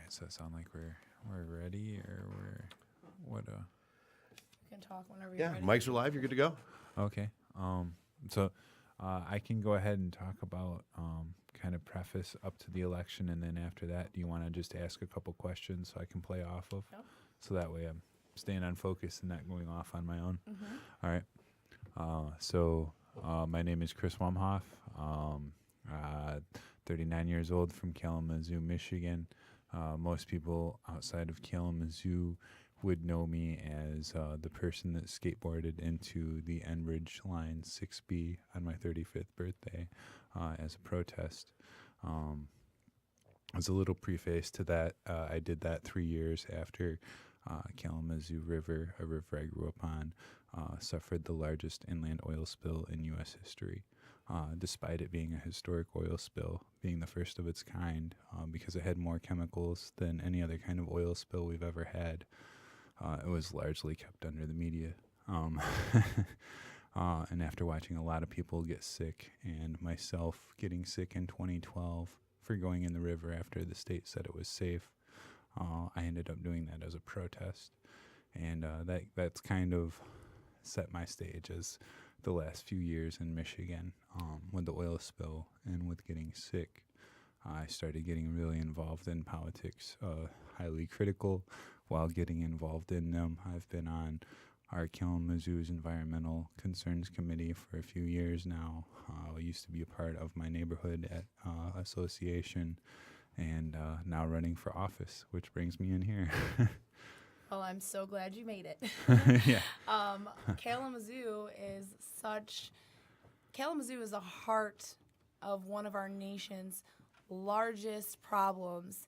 Does that sound like we're ready, or what? You can talk whenever you're Yeah, ready. mics are live. You're good to go. Okay. So I can go ahead and talk about kind of preface up to the election, and then after that, do you want to just ask a couple questions so I can play off of? Yep. So that way I'm staying on focus and not going off on my own. Mm-hmm. All right. So my name is Chris Wumhoff. 39 years old, from Kalamazoo, Michigan. Most people outside of Kalamazoo would know me as the person that skateboarded into the Enbridge Line 6B on my 35th birthday as a protest. As a little preface to that, I did that 3 years after Kalamazoo River, a river I grew up on, suffered the largest inland oil spill in U.S. history. Despite it being a historic oil spill, being the first of its kind, because it had more chemicals than any other kind of oil spill we've ever had. It was largely kept under the media. And after watching a lot of people get sick, and myself getting sick in 2012 for going in the river after the state said it was safe, I ended up doing that as a protest. And that's kind of set my stage as the last few years in Michigan, with the oil spill and with getting sick. I started getting really involved in politics, highly critical while getting involved in them. I've been on our Kalamazoo's Environmental Concerns Committee for a few years now. I used to be a part of my neighborhood association, and now running for office, which brings me in here. Well, I'm so glad you made it. Yeah. Kalamazoo is the heart of one of our nation's largest problems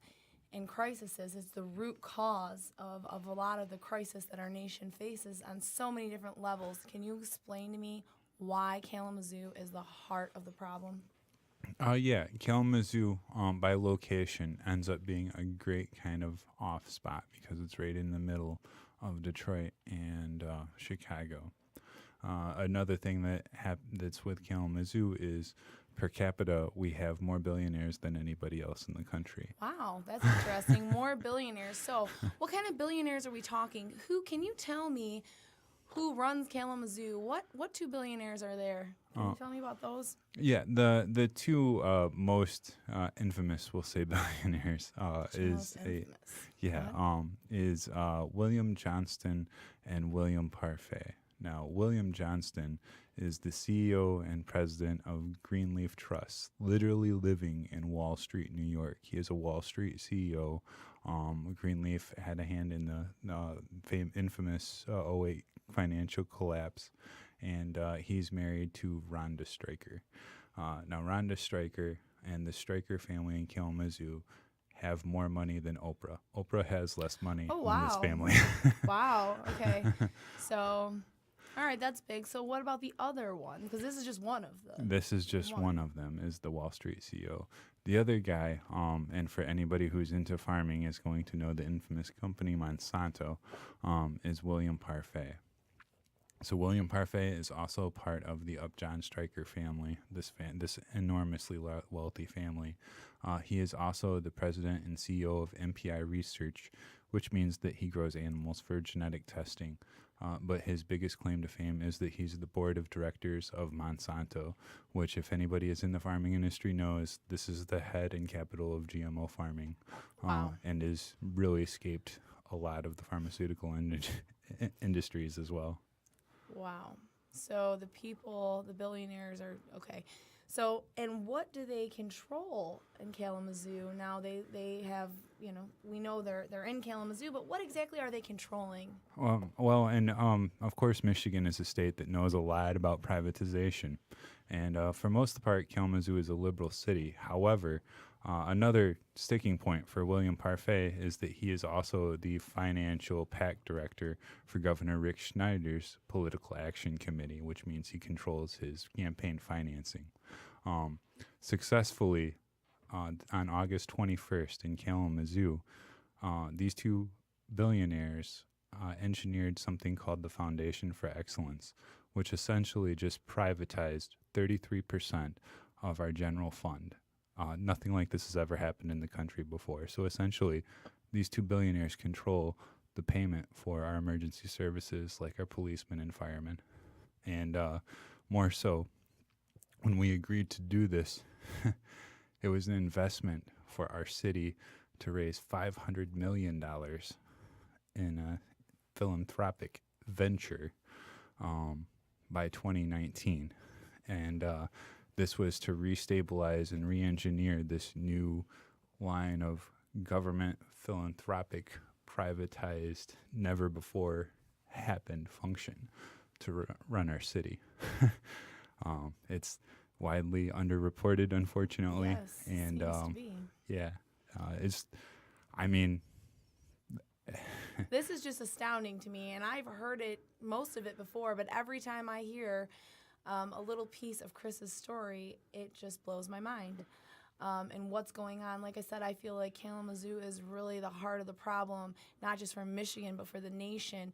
and crises. It's the root cause of a lot of the crisis that our nation faces on so many different levels. Can you explain to me why Kalamazoo is the heart of the problem? Yeah, Kalamazoo, by location, ends up being a great kind of off spot because it's right in the middle of Detroit and Chicago. Another thing that's with Kalamazoo is, per capita, we have more billionaires than anybody else in the country. Wow, that's interesting. More billionaires. So what kind of billionaires are we talking? Can you tell me who runs Kalamazoo? What two billionaires are there? Can you tell me about those? Yeah, the two most infamous, we'll say, billionaires is William Johnston and William Parfait. Now, William Johnston is the CEO and president of Greenleaf Trust, literally living in Wall Street, New York. He is a Wall Street CEO. Greenleaf had a hand in the infamous 08 financial collapse, and he's married to Rhonda Stryker. Now, Rhonda Stryker and the Stryker family in Kalamazoo have more money than Oprah. Oprah has less money than this family. Wow, okay. So, all right, that's big. So what about the other one? Because this is just one of them. This is just one of them, is the Wall Street CEO. The other guy, and for anybody who's into farming is going to know the infamous company Monsanto, is William Parfait. So William Parfait is also part of the Upjohn Stryker family, this enormously wealthy family. He is also the president and CEO of MPI Research, which means that he grows animals for genetic testing. But his biggest claim to fame is that he's the board of directors of Monsanto, which, if anybody is in the farming industry, knows this is the head and capital of GMO farming, and has really escaped a lot of the pharmaceutical industries as well. Wow. So the billionaires are, okay. So, and what do they control in Kalamazoo? Now they have, we know they're in Kalamazoo, but what exactly are they controlling? Of course, Michigan is a state that knows a lot about privatization. And for most of the part, Kalamazoo is a liberal city. However, another sticking point for William Parfait is that he is also the financial PAC director for Governor Rick Schneider's Political Action Committee, which means he controls his campaign financing. Successfully, on August 21st in Kalamazoo, these two billionaires engineered something called the Foundation for Excellence, which essentially just privatized 33% of our general fund. Nothing like this has ever happened in the country before. So essentially, these two billionaires control the payment for our emergency services, like our policemen and firemen. And more so, when we agreed to do this, it was an investment for our city to raise $500 million in a philanthropic venture by 2019. And this was to restabilize and re-engineer this new line of government philanthropic privatized never before happened function to run our city. It's widely underreported, unfortunately. Yes, And seems to be. yeah, it's, I mean, This is just astounding to me, and I've heard it, most of it before, but every time I hear a little piece of Chris's story, it just blows my mind. And what's going on, like I said, I feel like Kalamazoo is really the heart of the problem, not just for Michigan, but for the nation.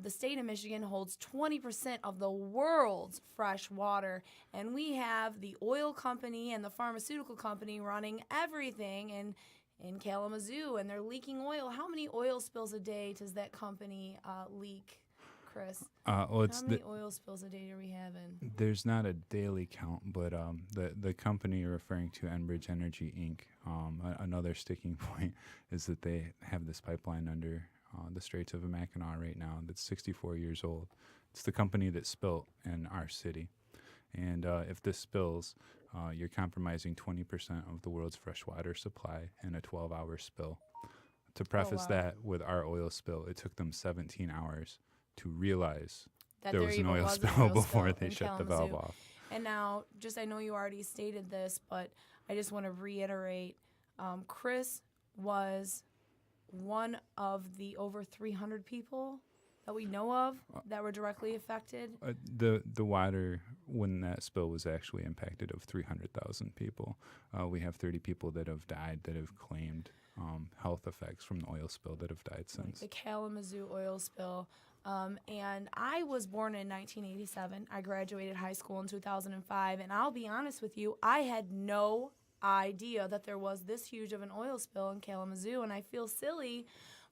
The state of Michigan holds 20% of the world's fresh water, and we have the oil company and the pharmaceutical company running everything in Kalamazoo, and they're leaking oil. How many oil spills a day does that company leak, Chris? well, it's How many oil spills a day are we having? there's not a daily count, but the company you're referring to, Enbridge Energy Inc. Another sticking point is that they have this pipeline under the Straits of Mackinac right now that's 64 years old. It's the company that spilt in our city, and if this spills, you're compromising 20% of the world's freshwater supply in a 12-hour spill. To preface wow. that, with our oil spill, it took them 17 hours to realize That there was an even oil was an spill oil before spill they in shut the valve Kalamazoo. off. And now, just I know you already stated this, but I just want to reiterate, Chris was one of the over 300 people that we know of that were directly affected. The water, when that spill was actually impacted, of 300,000 people. We have 30 people that have died that have claimed health effects from the oil spill that have died since. The Kalamazoo oil spill. And I was born in 1987. I graduated high school in 2005. And I'll be honest with you, I had no idea that there was this huge of an oil spill in Kalamazoo. And I feel silly,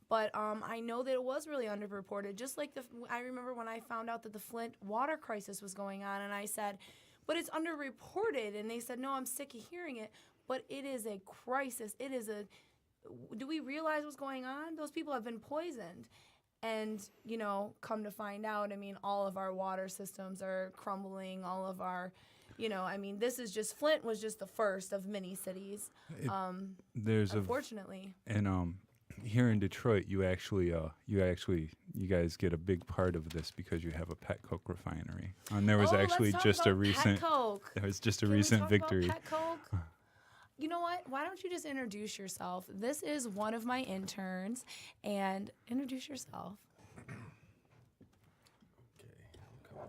but I know that it was really underreported. Just like I remember when I found out that the Flint water crisis was going on, and I said, but it's underreported. And they said, no, I'm sick of hearing it. But it is a crisis. It is a... Do we realize what's going on? Those people have been poisoned. And, come to find out, all of our water systems are crumbling, all of our, this is just, Flint was just the first of many cities, unfortunately. And here in Detroit, you guys get a big part of this because you have a pet coke refinery. And there was actually just a recent, there was just a recent victory. Pet Coke? You know what? Why don't you just introduce yourself? This is one of my interns, and introduce yourself. Okay, I'm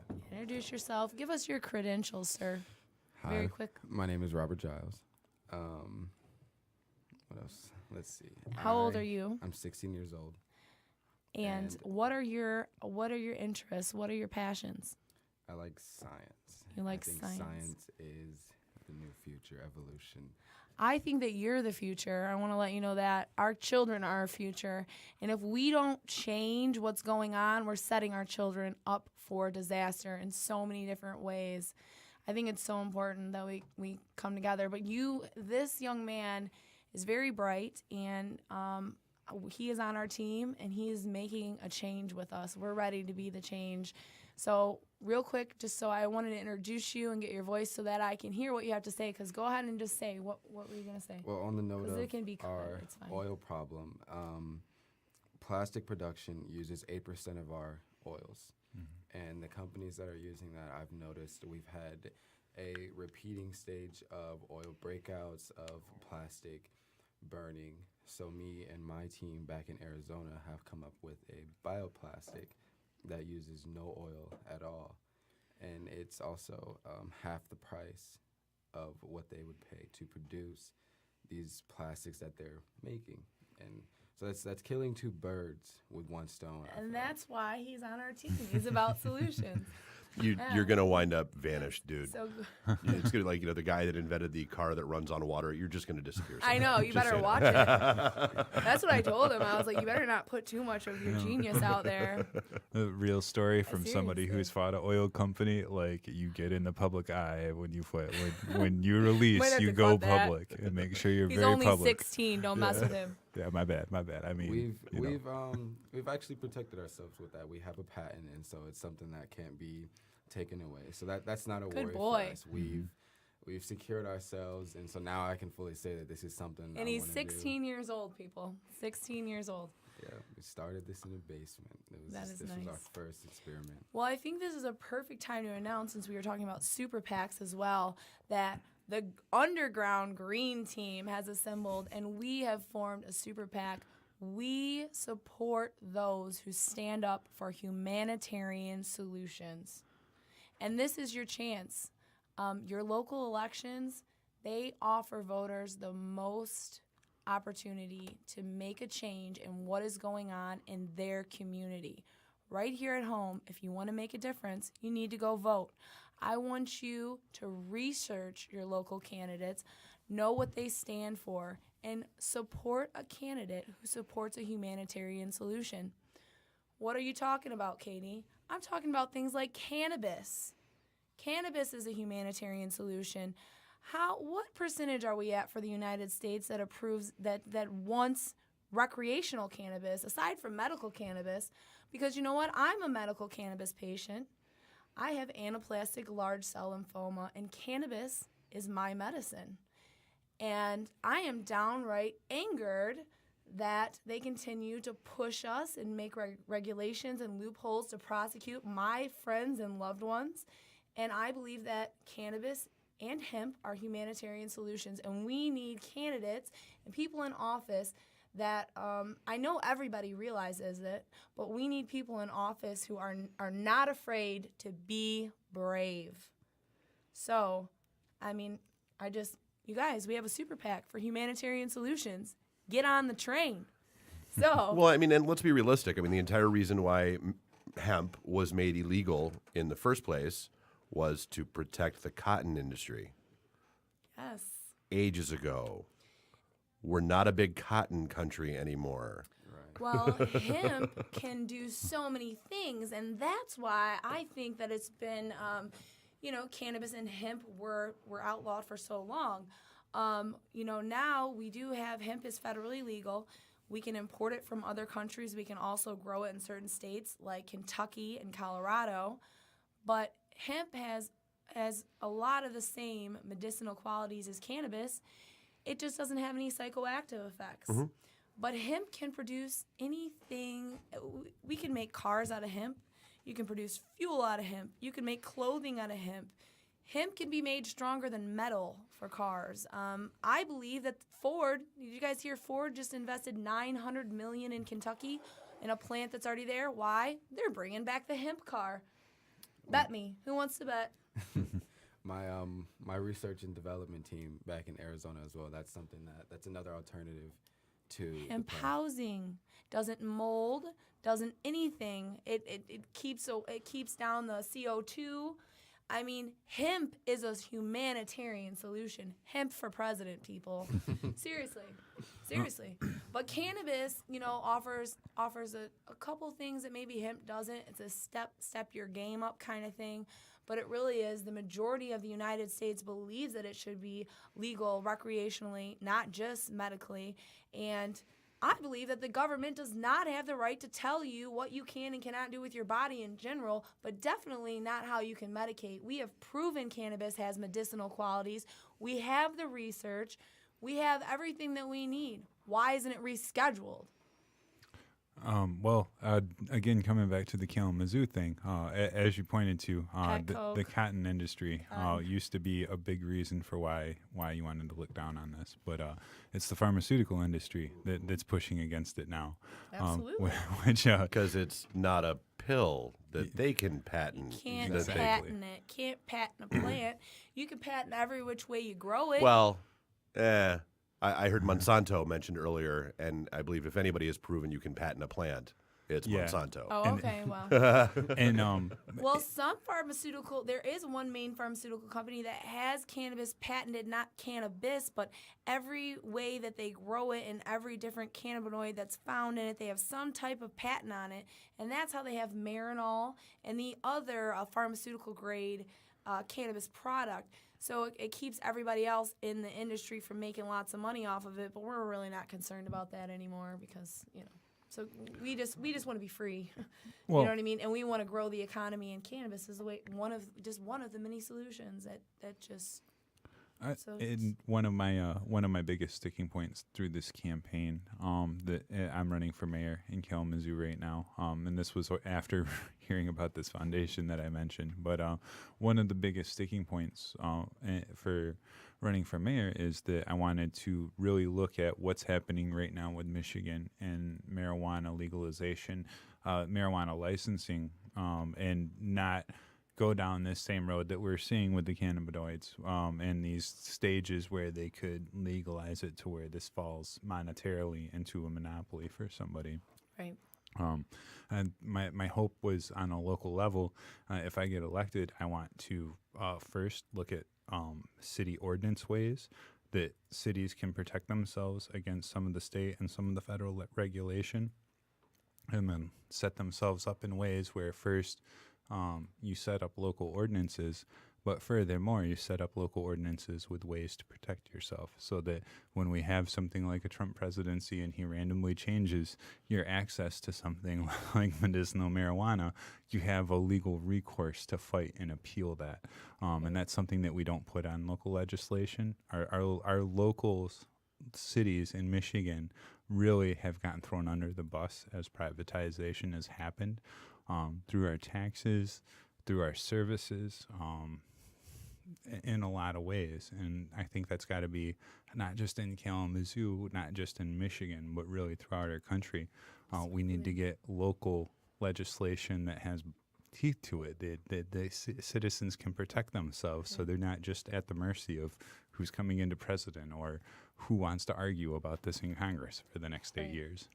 coming. Introduce yourself. Give us your credentials, sir. Hi, Very quick. my name is Robert Giles. What else? Let's see. How old are you? I'm 16 years old. And what are your interests? What are your passions? I like science. You like I think science. Science is the new future, evolution. I think that you're the future. I want to let you know that our children are our future. And if we don't change what's going on, we're setting our children up for disaster in so many different ways. I think it's so important that we come together. But this young man is very bright, and he is on our team, and he is making a change with us. We're ready to be the change. So real quick, just so I wanted to introduce you and get your voice so that I can hear what you have to say, because go ahead and just say, what were you going to say? Well, on the note It can be of our covered, it's fine. oil problem, plastic production uses 8% of our oils. And the companies that are using that, I've noticed we've had a repeating stage of oil breakouts, of plastic burning. So me and my team back in Arizona have come up with a bioplastic that uses no oil at all. And it's also half the price of what they would pay to produce these plastics that they're making. And so that's killing two birds with one stone. And that's why he's on our team. He's about solutions. you're gonna wind up vanished, dude. So It's gonna like the guy that invented the car that runs on water. You're just gonna disappear. I know, you Just better saying. watch it. That's what I told him. I was like, you better not put too much of your genius out there. A real story from somebody Seriously. who's fought an oil company. Like, you get in the public eye when you fight. When you release, Might have you to go cut that. public and make sure you're He's very only public. 16. Don't mess with him. Yeah, my bad. I mean, We've actually protected ourselves with that. We have a patent, and so it's something that can't be taken away. So that's not a Good worry boy. for us. We've secured ourselves, and so now I can fully say that this is something. And I he's wanna 16 years old, people. 16 years old. Do. Yeah, we started this in a basement. This was our nice. first experiment. Well, I think this is a perfect time to announce, since we were talking about super PACs as well, that the underground green team has assembled and we have formed a super PAC. We support those who stand up for humanitarian solutions. And this is your chance. Your local elections, they offer voters the most opportunity to make a change in what is going on in their community. Right here at home, if you want to make a difference, you need to go vote. I want you to research your local candidates, know what they stand for, and support a candidate who supports a humanitarian solution. What are you talking about, Katie? I'm talking about things like cannabis. Cannabis is a humanitarian solution. What percentage are we at for the United States that approves that wants recreational cannabis aside from medical cannabis? Because you know what? I'm a medical cannabis patient. I have anaplastic large cell lymphoma, and cannabis is my medicine. And I am downright angered that they continue to push us and make regulations and loopholes to prosecute my friends and loved ones. And I believe that cannabis and hemp are humanitarian solutions, and we need candidates and people in office that I know everybody realizes it, but we need people in office who are not afraid to be brave. So, I mean, you guys, we have a super PAC for humanitarian solutions. Get on the train. So, Well, I mean, and let's be realistic. I mean, the entire reason why hemp was made illegal in the first place was to protect the cotton industry. yes. Ages ago. We're not a big cotton country anymore. Well, hemp can do so many things, and that's why I think that it's been, cannabis and hemp were outlawed for so long. Now we do have hemp is federally legal. We can import it from other countries. We can also grow it in certain states like Kentucky and Colorado. But hemp has a lot of the same medicinal qualities as cannabis. It just doesn't have any psychoactive effects. Mm-hmm. But hemp can produce anything. We can make cars out of hemp. You can produce fuel out of hemp. You can make clothing out of hemp. Hemp can be made stronger than metal for cars. I believe that Ford, did you guys hear Ford just invested $900 million in Kentucky in a plant that's already there? Why? They're bringing back the hemp car. Bet me. Who wants to bet? My research and development team back in Arizona as well. That's something that's another alternative to Hemp the plant. housing doesn't mold, doesn't anything. It keeps down the CO2. I mean, hemp is a humanitarian solution. Hemp for president, people. Seriously. But cannabis, offers a couple things that maybe hemp doesn't. It's a step your game up kind of thing. But it really is. The majority of the United States believes that it should be legal recreationally, not just medically. And I believe that the government does not have the right to tell you what you can and cannot do with your body in general, but definitely not how you can medicate. We have proven cannabis has medicinal qualities. We have the research. We have everything that we need. Why isn't it rescheduled? Again, coming back to the Kalamazoo thing, as you pointed to, the cotton industry used to be a big reason for why you wanted to look down on this, but it's the pharmaceutical industry that's pushing against it now. Absolutely. Because it's not a pill that they can patent. Can't that they- patent it. Can't patent a plant. You can patent every which way you grow it. Well, I heard Monsanto mentioned earlier, and I believe if anybody has proven you can patent a plant, It's Yeah. Monsanto. Oh, And- okay. Well, And well, some pharmaceutical. There is one main pharmaceutical company that has cannabis patented, not cannabis, but every way that they grow it and every different cannabinoid that's found in it, they have some type of patent on it, and that's how they have Marinol and the other pharmaceutical grade cannabis product. So it keeps everybody else in the industry from making lots of money off of it, but we're really not concerned about that anymore because, you know. So we just want to be free. You Well- know what I mean? And we want to grow the economy, and cannabis is the way one of the many solutions that just So and one of my biggest sticking points through this campaign, that I'm running for mayor in Kalamazoo right now, and this was after hearing about this foundation that I mentioned. But one of the biggest sticking points for running for mayor is that I wanted to really look at what's happening right now with Michigan and marijuana legalization, marijuana licensing, and not go down this same road that we're seeing with the cannabinoids, and these stages where they could legalize it to where this falls monetarily into a monopoly for somebody. right. And my hope was on a local level, if I get elected, I want to first look at city ordinance ways that cities can protect themselves against some of the state and some of the federal regulation, and then set themselves up in ways where first you set up local ordinances, but furthermore, you set up local ordinances with ways to protect yourself so that when we have something like a Trump presidency and he randomly changes your access to something like medicinal marijuana, you have a legal recourse to fight and appeal that. And that's something that we don't put on local legislation. Our local cities in Michigan really have gotten thrown under the bus as privatization has happened, through our taxes, through our services, in a lot of ways. And I think that's got to be not just in Kalamazoo, not just in Michigan, but really throughout our country. We need to get local legislation that has teeth to it, that the citizens can protect themselves, so they're not just at the mercy of who's coming into president or who wants to argue about this in Congress for the next 8 years.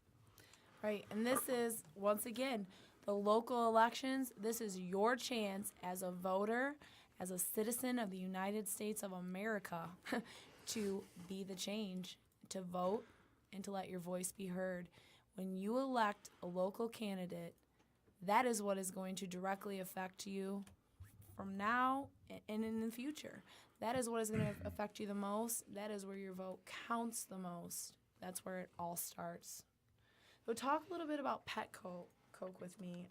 Right. And this is, once again, the local elections. This is your chance as a voter, as a citizen of the United States of America, to be the change, to vote, and to let your voice be heard. When you elect a local candidate, that is what is going to directly affect you from now and in the future. That is what is going to affect you the most. That is where your vote counts the most. That's where it all starts. So talk a little bit about pet coke with me.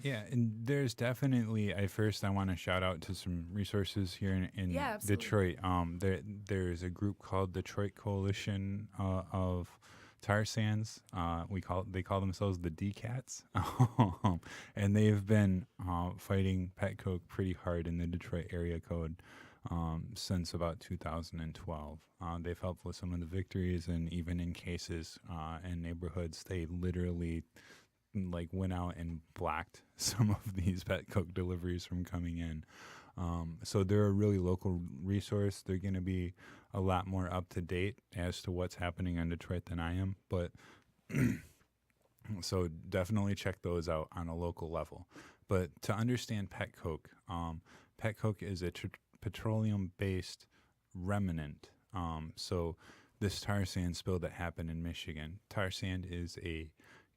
Yeah, and there's definitely. I want to shout out to some resources here in Yeah, absolutely. Detroit. There's a group called Detroit Coalition of Tar Sands. They call themselves the DCATs, and they've been fighting pet coke pretty hard in the Detroit area code since about 2012. They've helped with some of the victories, and even in cases in neighborhoods, they literally went out and blocked some of these pet coke deliveries from coming in. So they're a really local resource. They're going to be a lot more up to date as to what's happening in Detroit than I am. But so definitely check those out on a local level. But to understand pet coke is a petroleum-based remnant. So this tar sand spill that happened in Michigan, tar sand is a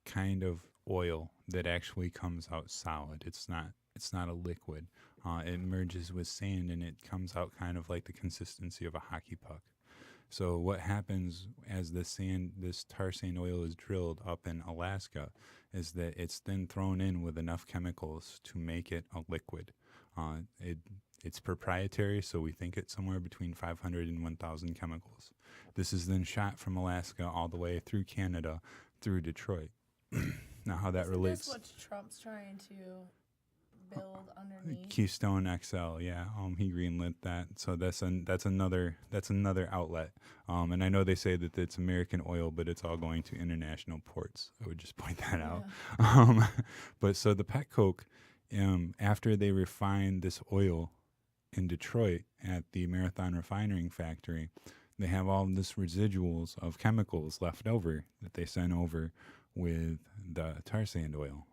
kind of oil that actually comes out solid. It's not a liquid. It merges with sand and it comes out kind of like the consistency of a hockey puck. So what happens as this tar sand oil is drilled up in Alaska is that it's then thrown in with enough chemicals to make it a liquid. It's proprietary, so we think it's somewhere between 500 and 1,000 chemicals. This is then shot from Alaska all the way through Canada, through Detroit. Now, how that relates? Isn't this what Trump's trying to build underneath? Keystone XL, yeah. He greenlit that, so that's another outlet. And I know they say that it's American oil, but it's all going to international ports. I would just point that out. But so the pet coke, after they refine this oil in Detroit at the Marathon Refining Factory, they have all this residuals of chemicals left over that they send over with the tar sand oil.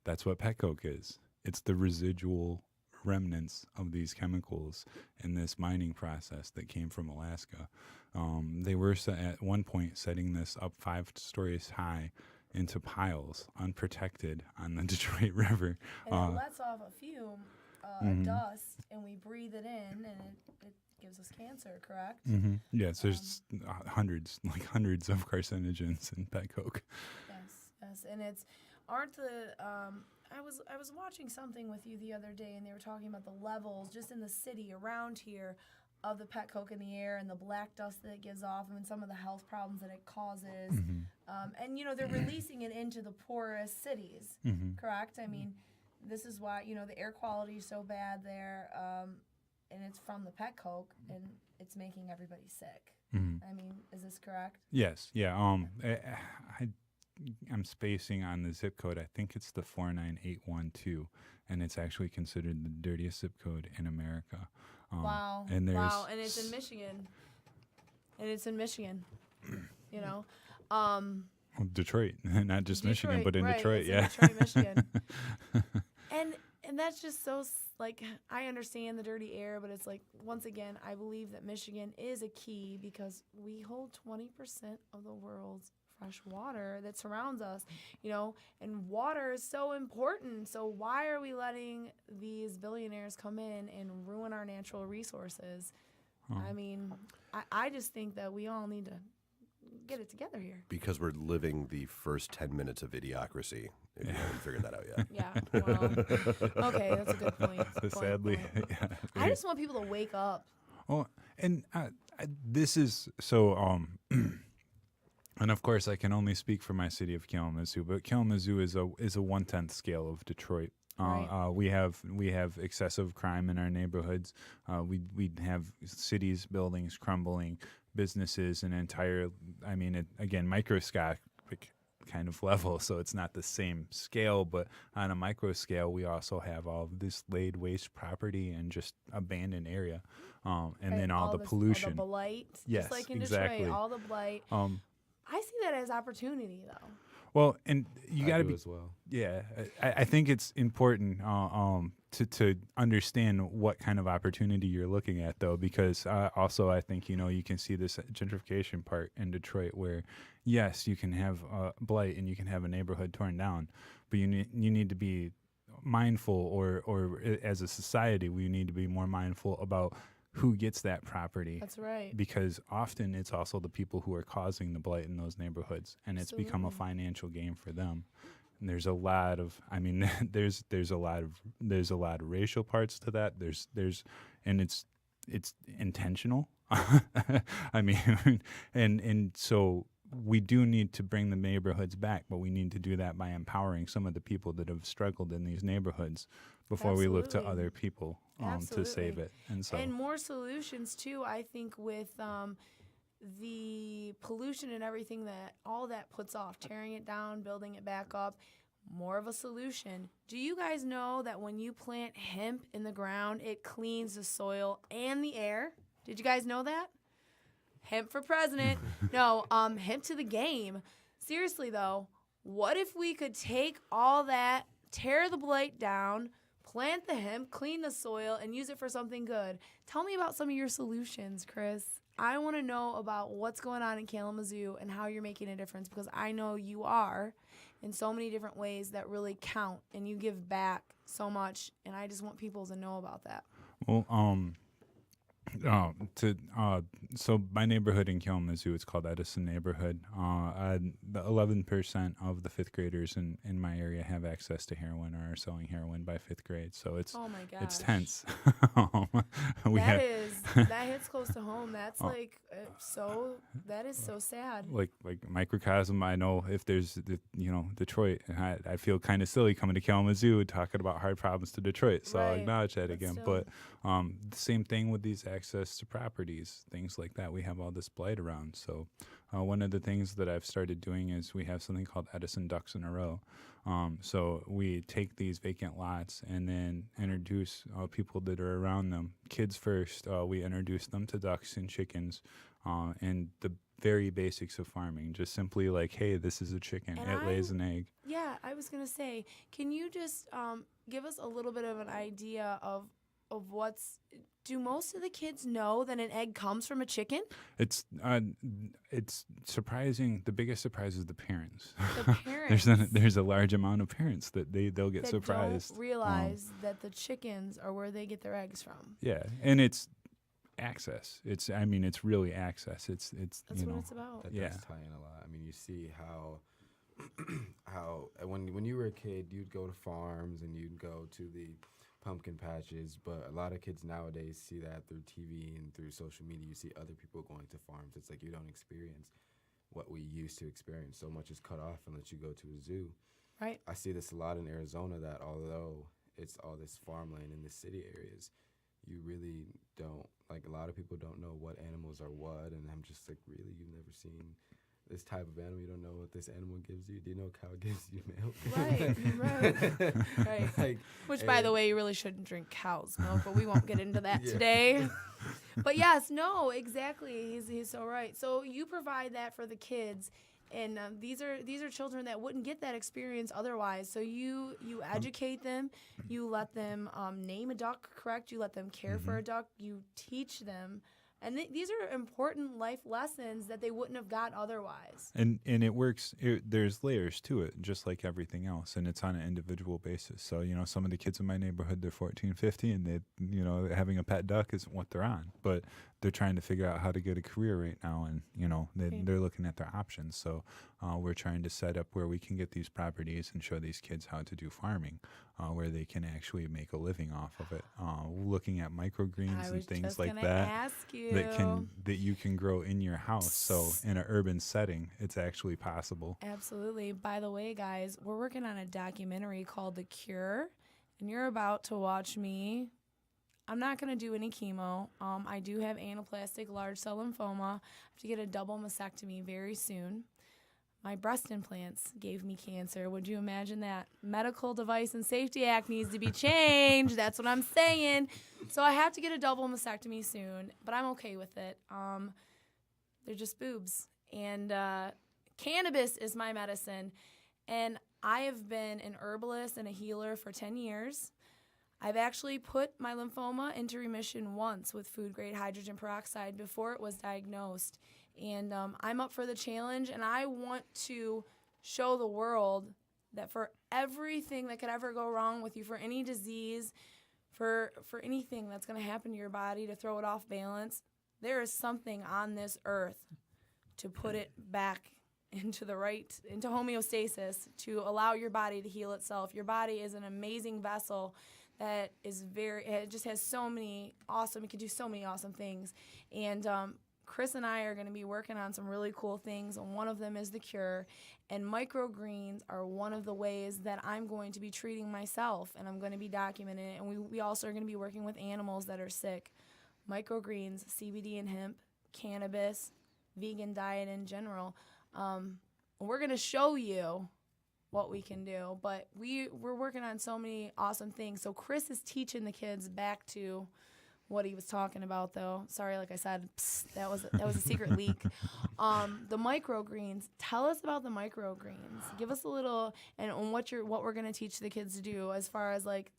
That's what pet coke is. It's the residual remnants of these chemicals in this mining process that came from Alaska. They were at one point setting this up 5 stories high into piles, unprotected, on the Detroit River. And it lets off a fume, a dust, and we breathe it in, and it gives us cancer, correct? Yes, there's hundreds of carcinogens in pet coke. Yes, and I was watching something with you the other day, and they were talking about the levels just in the city around here of the pet coke in the air and the black dust that it gives off and some of the health problems that it causes. And, they're releasing it into the poorest cities, correct? I mean, this is why, the air quality is so bad there, and it's from the pet coke, and it's making everybody sick. I mean, is this correct? Yes, yeah. I'm spacing on the zip code. I think it's the 49812, and it's actually considered the dirtiest zip code in America. Wow. And and it's in Michigan. Detroit, not just Michigan, but in right, Detroit, it's yeah. in Detroit, Michigan. And that's just so, I understand the dirty air, but it's like, once again, I believe that Michigan is a key because we hold 20% of the world's fresh water that surrounds us, and water is so important. So why are we letting these billionaires come in and ruin our natural resources? I mean, I just think that we all need to get it together here. Because we're living the first 10 minutes of idiocracy, if you haven't figured that out yet. Yeah, well, okay, that's a good point. Sadly, yeah. I just want people to wake up. Oh, and this is so. And of course, I can only speak for my city of Kalamazoo, but Kalamazoo is a 1/10 scale of Detroit. Right. We have excessive crime in our neighborhoods. We have cities, buildings crumbling, businesses, an entire. I mean, again, microscopic kind of level, so it's not the same scale, but on a micro scale, we also have all of this laid waste property and just abandoned area, and then all the pollution, all the blight, yes, just like in exactly. Detroit, all the blight. I see that as opportunity, though. Well, and you got to be as well. Yeah, I think it's important to understand what kind of opportunity you're looking at, though, because also I think you can see this gentrification part in Detroit where, yes, you can have blight and you can have a neighborhood torn down, but you need to be mindful, or as a society, we need to be more mindful about who gets that property. That's right. Because often it's also the people who are causing the blight in those neighborhoods, and it's become a financial game for them. And there's a lot of, there's a lot of racial parts to that. And it's intentional. I mean, and so we do need to bring the neighborhoods back, but we need to do that by empowering some of the people that have struggled in these neighborhoods before we look to other people to save it. And more solutions too, I think, with the pollution and everything that all that puts off, tearing it down, building it back up, more of a solution. Do you guys know that when you plant hemp in the ground, it cleans the soil and the air? Did you guys know that? Hemp for president. No, hemp to the game. Seriously, though, what if we could take all that, tear the blight down, plant the hemp, clean the soil, and use it for something good? Tell me about some of your solutions, Chris. I want to know about what's going on in Kalamazoo and how you're making a difference, because I know you are in so many different ways that really count, and you give back so much, and I just want people to know about that. Well, so my neighborhood in Kalamazoo, it's called Edison neighborhood. The 11% of the fifth graders in my area have access to heroin or are selling heroin by fifth grade. So it's oh my gosh. It's tense. That hits close to home. That's that is so sad. Like microcosm. I know if there's Detroit, I feel kind of silly coming to Kalamazoo talking about hard problems to Detroit. So I'll acknowledge that again. Still. But the same thing with these access to properties, things like that. We have all this blight around. So one of the things that I've started doing is we have something called Edison Ducks in a Row. So we take these vacant lots and then introduce people that are around them. Kids first, we introduce them to ducks and chickens. And the very basics of farming. Just simply like, hey, this is a chicken. And It lays an egg. Yeah, I was going to say, can you just give us a little bit of an idea of do most of the kids know that an egg comes from a chicken? It's surprising. The biggest surprise is the parents. The parents. there's a large amount of parents that they'll get that surprised. don't realize that the chickens are where they get their eggs from. Yeah, and it's access. It's really access. It's That's you what know it's about. That Yeah. does tie in a lot. I mean, you see how when you were a kid, you'd go to farms and you'd go to the pumpkin patches, but a lot of kids nowadays see that through TV and through social media. You see other people going to farms. It's like you don't experience what we used to experience. So much is cut off unless you go to a zoo. Right. I see this a lot in Arizona, that although it's all this farmland in the city areas, you really don't, like, a lot of people don't know what animals are what, and I'm just like, really, you've never seen this type of animal? You don't know what this animal gives you? Do you know cow gives you milk? Right. Like, Which, by the way, you really shouldn't drink cow's milk, but we won't get into that today. But yes, no, exactly. He's so right. So you provide that for the kids, and these are children that wouldn't get that experience otherwise. So you educate them, you let them name a duck correct, you let them care for a duck, you teach them. And these are important life lessons that they wouldn't have got otherwise. And it works. There's layers to it, just like everything else, and it's on an individual basis. So, some of the kids in my neighborhood, they're 14, 15, and they, having a pet duck isn't what they're on, but they're trying to figure out how to get a career right now, and they're looking at their options. So we're trying to set up where we can get these properties and show these kids how to do farming, where they can actually make a living off of it. Looking at microgreens and things like that. Ask you. That you can grow in your house. So in an urban setting, it's actually possible. Absolutely. By the way, guys, we're working on a documentary called The Cure, and you're about to watch me. I'm not going to do any chemo. I do have anaplastic large cell lymphoma. I have to get a double mastectomy very soon. My breast implants gave me cancer. Would you imagine that? Medical Device and Safety Act needs to be changed. That's what I'm saying. So I have to get a double mastectomy soon, but I'm okay with it. They're just boobs. And cannabis is my medicine. And I have been an herbalist and a healer for 10 years. I've actually put my lymphoma into remission once with food-grade hydrogen peroxide before it was diagnosed. And I'm up for the challenge, and I want to show the world that for everything that could ever go wrong with you, for any disease, for anything that's going to happen to your body to throw it off balance, there is something on this earth to put it back into homeostasis, to allow your body to heal itself. Your body is an amazing vessel that is it just has it can do so many awesome things. And Chris and I are going to be working on some really cool things, and one of them is The Cure. And microgreens are one of the ways that I'm going to be treating myself, and I'm going to be documenting it. And we also are going to be working with animals that are sick. Microgreens, CBD and hemp, cannabis, vegan diet in general. We're going to show you what we can do, but we're working on so many awesome things. So Chris is teaching the kids back to what he was talking about, though. Sorry, like I said, that was a secret leak. The microgreens. Tell us about the microgreens. Give us a little and what we're going to teach the kids to do as far as like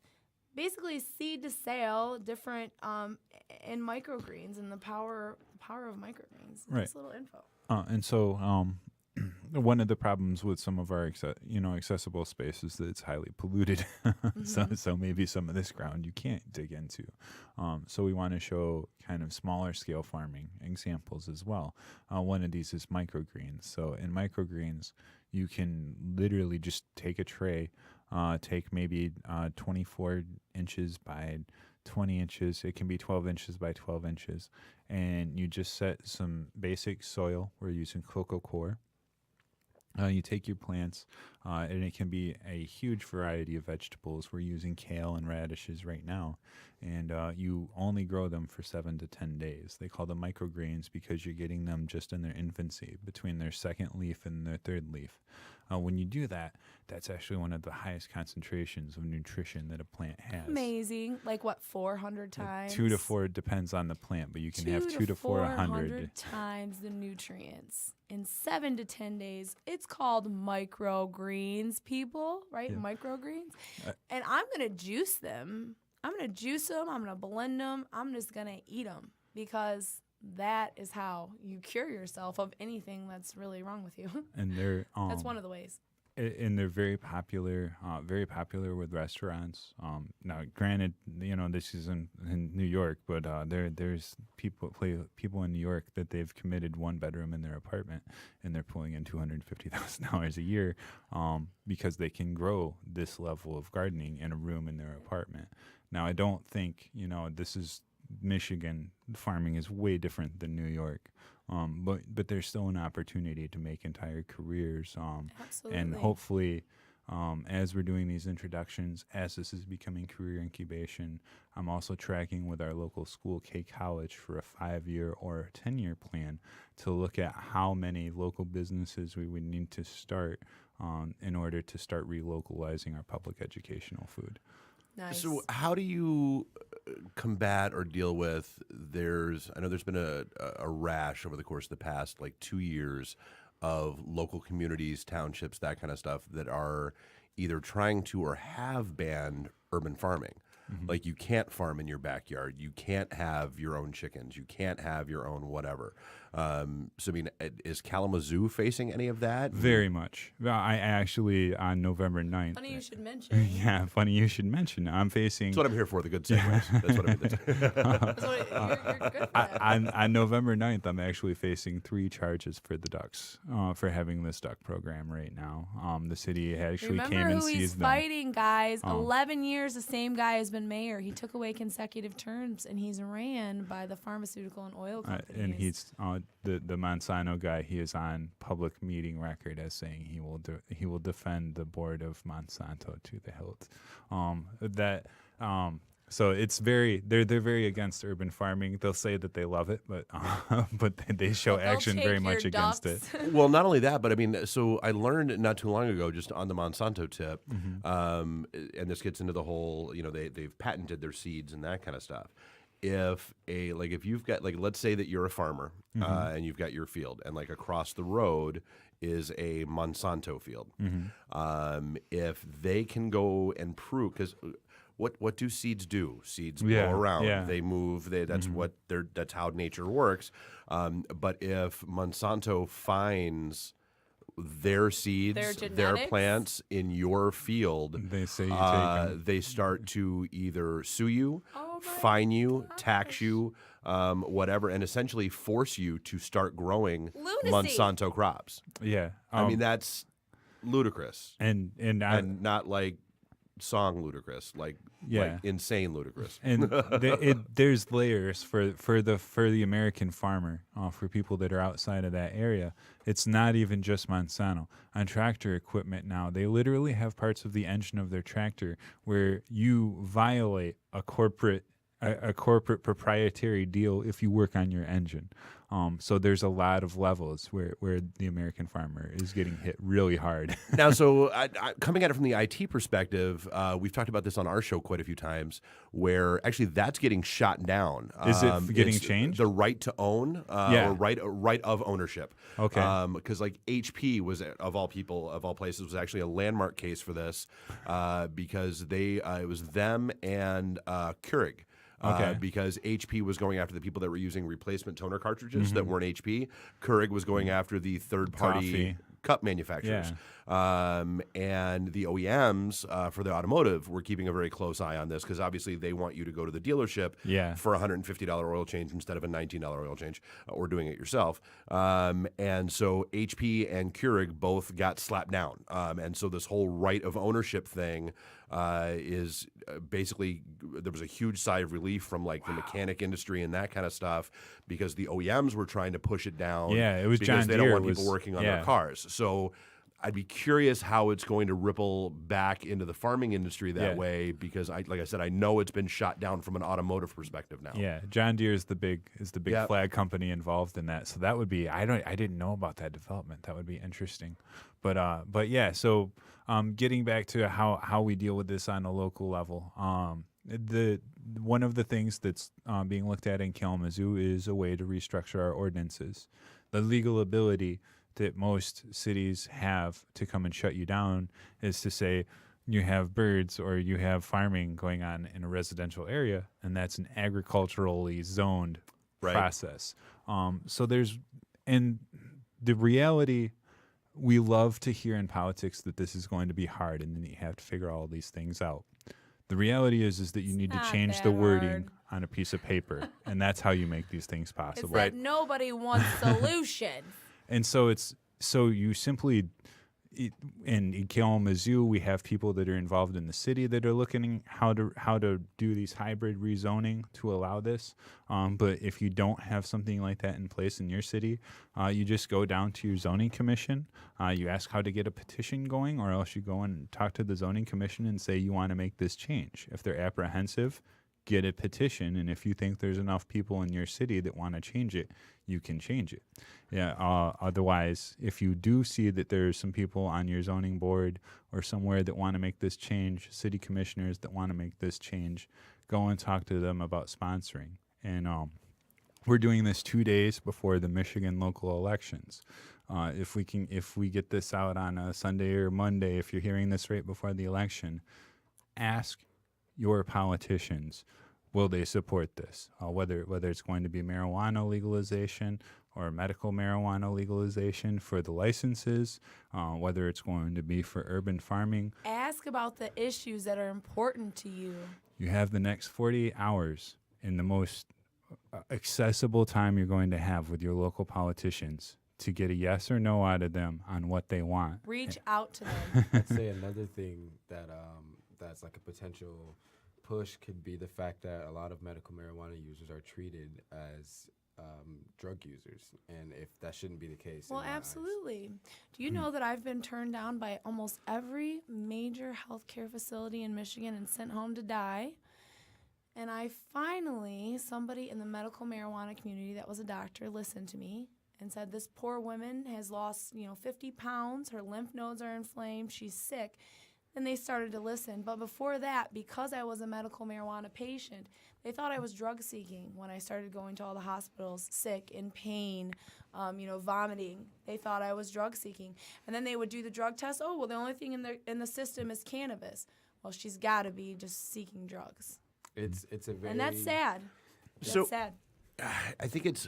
basically seed to sale, different in microgreens and the power of microgreens. Give us a little info. And so one of the problems with some of our accessible space is that it's highly polluted. So maybe some of this ground you can't dig into. So we want to show kind of smaller scale farming examples as well. One of these is microgreens. So in microgreens, you can literally just take a tray, take maybe 24 inches by 20 inches. It can be 12 inches by 12 inches. And you just set some basic soil. We're using cocoa coir. You take your plants, and it can be a huge variety of vegetables. We're using kale and radishes right now, and you only grow them for 7 to 10 days. They call them microgreens because you're getting them just in their infancy, between their second leaf and their third leaf. When you do that, that's actually one of the highest concentrations of nutrition that a plant has. Amazing. Like what, 400 times? 2 to 4, it depends on the plant, but you can have 2 to 400 times the nutrients in 7 to 10 days. It's called microgreens, people, right? Yeah. Microgreens. And I'm going to juice them. I'm going to juice them. I'm going to blend them. I'm just going to eat them because that is how you cure yourself of anything that's really wrong with you. And they're That's one of the ways. And they're very popular with restaurants. Now, granted, this is in New York, but there's people in New York that they've committed 1 bedroom in their apartment, and they're pulling in $250,000 a year because they can grow this level of gardening in a room in their apartment. Now, I don't think this is Michigan. Farming is way different than New York. But there's still an opportunity to make entire careers. Absolutely. And hopefully, as we're doing these introductions, as this is becoming career incubation, I'm also tracking with our local school, K College, for a 5-year or a 10-year plan to look at how many local businesses we would need to start in order to start relocalizing our public educational food. Nice. So how do you combat or deal with I know there's been a rash over the course of the past 2 years of local communities, townships, that kind of stuff that are either trying to or have banned urban farming. Like you can't farm in your backyard. You can't have your own chickens. You can't have your own whatever. So, I mean, is Kalamazoo facing any of that? Very much. I actually, on November 9th. Funny you should mention. Yeah, funny you should mention. I'm facing. That's what I'm here for, the good segues. That's what I'm You're good for that. On November 9th, I'm actually facing 3 charges for the ducks, for having this duck program right now. The city actually Remember came and who he's seized them. fighting, guys. 11 years, the same guy has been mayor. He took away consecutive terms, and he's ran by the pharmaceutical and oil companies. And he's the Monsanto guy. He is on public meeting record as saying he will defend the board of Monsanto to the hilt. So it's they're very against urban farming. They'll say that they love it, but they show action very much against it. Well, not only that, but I mean, so I learned not too long ago, just on the Monsanto tip, and this gets into the whole, they've patented their seeds and that kind of stuff. If you've got, let's say that you're a farmer and you've got your field, and across the road is a Monsanto field. If they can go and prove, because what do seeds do? Seeds blow around. They move. That's how nature works. But if Monsanto finds their seeds, their plants in your field, they say you take 'em. They start to either sue you, fine you, tax you, whatever, and essentially force you to start growing Monsanto crops. Yeah, I mean, that's ludicrous, and not song ludicrous, like insane ludicrous. And there's layers for the American farmer, for people that are outside of that area. It's not even just Monsanto. On tractor equipment now, they literally have parts of the engine of their tractor where you violate a corporate proprietary deal if you work on your engine. So there's a lot of levels where the American farmer is getting hit really hard. Now, so coming at it from the IT perspective, we've talked about this on our show quite a few times, where actually that's getting shot down. Is it getting changed? The right to own, or right of ownership. Okay. Because HP was, of all places, was actually a landmark case for this, because it was them and Keurig. Because HP was going after the people that were using replacement toner cartridges that weren't HP. Keurig was going after the third-party cup manufacturers. And the OEMs for the automotive were keeping a very close eye on this, because obviously they want you to go to the dealership for a $150 oil change instead of a $19 oil change, or doing it yourself. And so HP and Keurig both got slapped down. And so this whole right of ownership thing is basically, there was a huge sigh of relief from the mechanic industry and that kind of stuff, because the OEMs were trying to push it down. Yeah, it was because John they Deere don't want people working on their cars. So I'd be curious how it's going to ripple back into the farming industry that Yeah. way, because like I said, I know it's been shot down from an automotive perspective now. Yeah, John Deere is the big Yep. flag company involved in that. So that would be I didn't know about that development. That would be interesting. But yeah, so getting back to how we deal with this on a local level. The one of the things that's being looked at in Kalamazoo is a way to restructure our ordinances. The legal ability that most cities have to come and shut you down is to say you have birds or you have farming going on in a residential area, and that's an agriculturally zoned Right. process. So and the reality, we love to hear in politics that this is going to be hard and then you have to figure all these things out. The reality is that you need to not change that the wording hard. on a piece of paper, and that's how you make these things It's possible. that nobody wants solutions. And so you simply in Kalamazoo, we have people that are involved in the city that are looking how to do these hybrid rezoning to allow this. But if you don't have something like that in place in your city, you just go down to your zoning commission. You ask how to get a petition going, or else you go and talk to the zoning commission and say you want to make this change. If they're apprehensive, get a petition, and if you think there's enough people in your city that want to change it, you can change it. Yeah. Otherwise, if you do see that there's some people on your zoning board or somewhere that want to make this change, city commissioners that want to make this change, go and talk to them about sponsoring. And we're doing this 2 days before the Michigan local elections. If we get this out on a Sunday or Monday, if you're hearing this right before the election, ask your politicians, will they support this? Whether it's going to be marijuana legalization or medical marijuana legalization for the licenses, whether it's going to be for urban farming. Ask about the issues that are important to you. You have the next 48 hours in the most accessible time you're going to have with your local politicians to get a yes or no out of them on what they want. Reach out to them. I'd say another thing that that's like a potential push could be the fact that a lot of medical marijuana users are treated as drug users, and if that shouldn't be the case. Well, in my eyes. absolutely. Do you know that I've been turned down by almost every major healthcare facility in Michigan and sent home to die? And somebody in the medical marijuana community that was a doctor listened to me and said, this poor woman has lost, 50 pounds. Her lymph nodes are inflamed. She's sick. And they started to listen. But before that, because I was a medical marijuana patient, they thought I was drug seeking when I started going to all the hospitals, sick, in pain, vomiting. They thought I was drug seeking. And then they would do the drug test. Oh, well, the only thing in the system is cannabis. Well, she's got to be just seeking drugs. It's a very And that's sad. So- That's sad. I think it's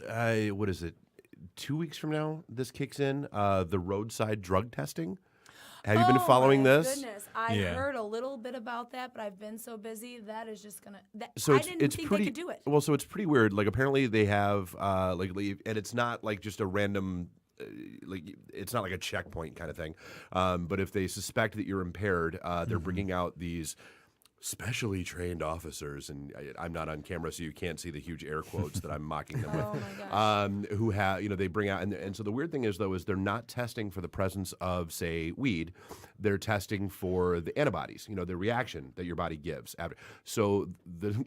what is it? 2 weeks from now, this kicks in. The roadside drug testing. Have you been following my this? Goodness, I Yeah. heard a little bit about that, but I've been so busy that is just gonna. So I it's didn't think pretty, they could do it. Well, so it's pretty weird. Like apparently they have and it's not like just a random. It's not like a checkpoint kind of thing, but if they suspect that you're impaired, they're bringing out these specially trained officers, and I'm not on camera, so you can't see the huge air quotes that I'm mocking them with. Oh my gosh. Who have they bring out, and so the weird thing is though is they're not testing for the presence of say weed, they're testing for the antibodies, the reaction that your body gives after. So the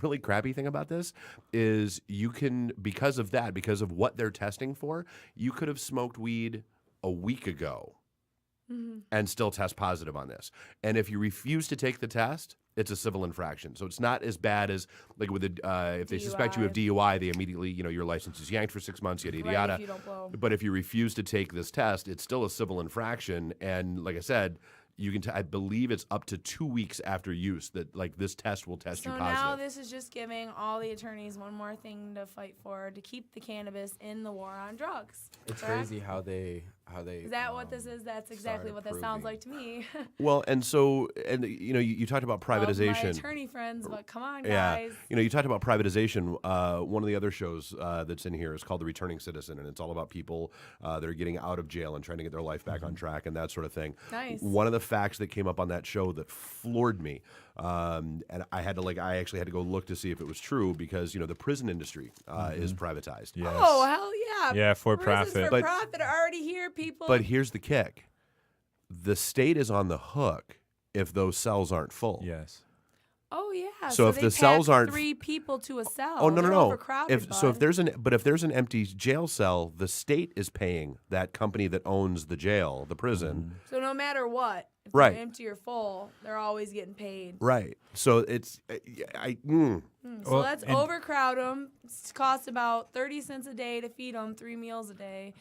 really crappy thing about this is you can, because of what they're testing for, you could have smoked weed a week ago and still test positive on this. And if you refuse to take the test, it's a civil infraction. So it's not as bad as like with if they suspect you of DUI, they immediately, your license is yanked for 6 months, yada, yada, Right, yada. if you don't blow. But if you refuse to take this test, it's still a civil infraction. And like I said, you can. I believe it's up to 2 weeks after use that this test will test you So positive. now this is just giving all the attorneys one more thing to fight for to keep the cannabis in the war on drugs. It's correct? crazy how they. Is that what this is? That's exactly started what that sounds proving. like to me. Well, and so, and you talked about privatization. Love my attorney friends, but come on, Yeah, guys. you talked about privatization. One of the other shows that's in here is called The Returning Citizen, and it's all about people that are getting out of jail and trying to get their life back on track and that sort of thing. Nice. One of the facts that came up on that show that floored me, and I actually had to go look to see if it was true because the prison industry is privatized. Yes. Oh, hell yeah. Yeah, for Prisons profit. for But- profit are already here, people. But here's the kick. the state is on the hook if those cells aren't full. Yes. Oh yeah. So if they the cells pack aren't 3 people to a cell. Oh no They're no no! Overcrowded, If there's an empty jail cell, the state is paying that company that owns the jail, the prison. So no matter what, if Right. they're empty or full, they're always getting paid. Right. So it's So Well, let's and- overcrowd them. It costs about 30 cents a day to feed them 3 meals a day.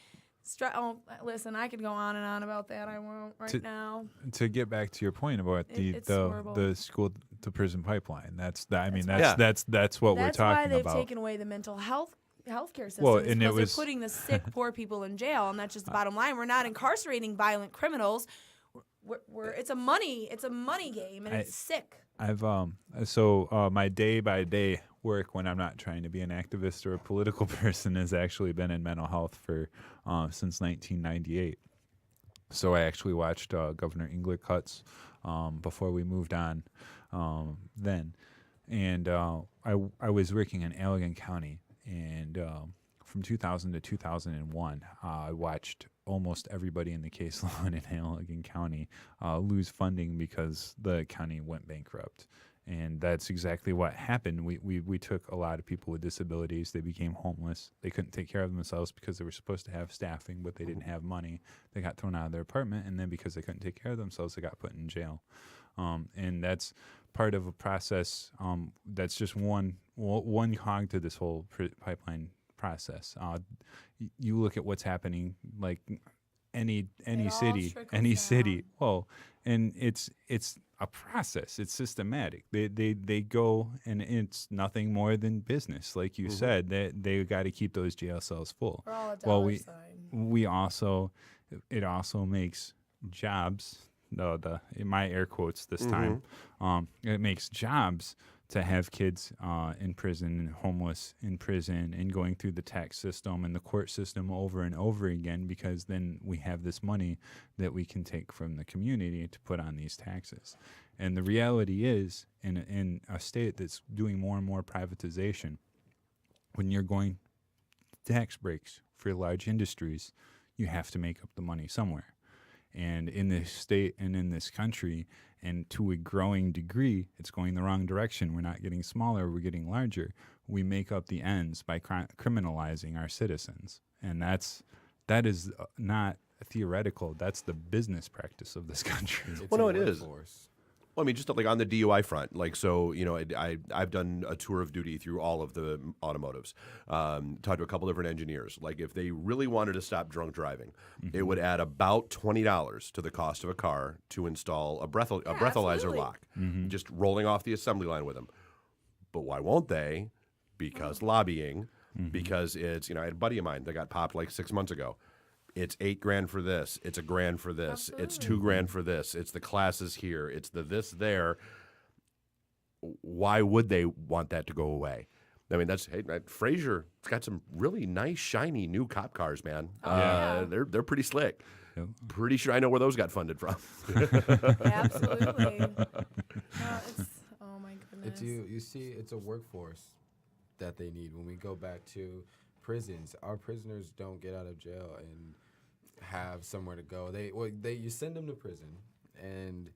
Listen, I could go on and on about that. I won't now. To get back to your point about It's horrible. the school to prison pipeline, that's what That's we're That's talking why they've about. taken away the mental healthcare system. Well, and it because was- they're putting the sick, poor people in jail, and that's just the bottom line. We're not incarcerating violent criminals. It's a money game, and it's sick. I've my day by day work when I'm not trying to be an activist or a political person has actually been in mental health for since 1998. So I actually watched Governor Engler-Cutts before we moved on then, and I was working in Allegan County, and from 2000 to 2001, I watched almost everybody in the caseload in Allegan County lose funding because the county went bankrupt. And that's exactly what happened. We took a lot of people with disabilities. They became homeless. They couldn't take care of themselves because they were supposed to have staffing, but they didn't have money. They got thrown out of their apartment, and then because they couldn't take care of themselves, they got put in jail. And that's part of a process. That's just one cog to this whole pipeline process. You look at what's happening, like any all city, trickles down. Well, and it's a process. It's systematic. They go, and it's nothing more than business, like you said. They got to keep those jail cells full. We're all a dollar sign. We also, it also makes jobs. No, in my air quotes this time, it makes jobs to have kids in prison and homeless in prison and going through the tax system and the court system over and over again, because then we have this money that we can take from the community to put on these taxes. And the reality is, in a state that's doing more and more privatization, when you're going tax breaks for large industries, you have to make up the money somewhere. And in this state and in this country, and to a growing degree, it's going the wrong direction. We're not getting smaller, we're getting larger. We make up the ends by criminalizing our citizens. And that is not theoretical. That's the business practice of this country. Well, no, it is. Well, I mean, just like on the DUI front, like, so, I've done a tour of duty through all of the automotives, talked to a couple different engineers. Like, if they really wanted to stop drunk driving, it would add about $20 to the cost of a car to install a breathalyzer absolutely. lock, just rolling off the assembly line with them. But why won't they? Because lobbying, because it's, I had a buddy of mine that got popped like 6 months ago. It's $8,000 for this. It's $1,000 for this. Absolutely. It's $2,000 for this. It's the classes here. It's the this there. Why would they want that to go away? I mean, Fraser. It's got some really nice, shiny new cop cars, man. Yeah. They're pretty slick. Yep. Pretty sure I know where those got funded from. Absolutely. Oh my goodness. You see, it's a workforce that they need. When we go back to prisons, our prisoners don't get out of jail and have somewhere to go. You send them to prison and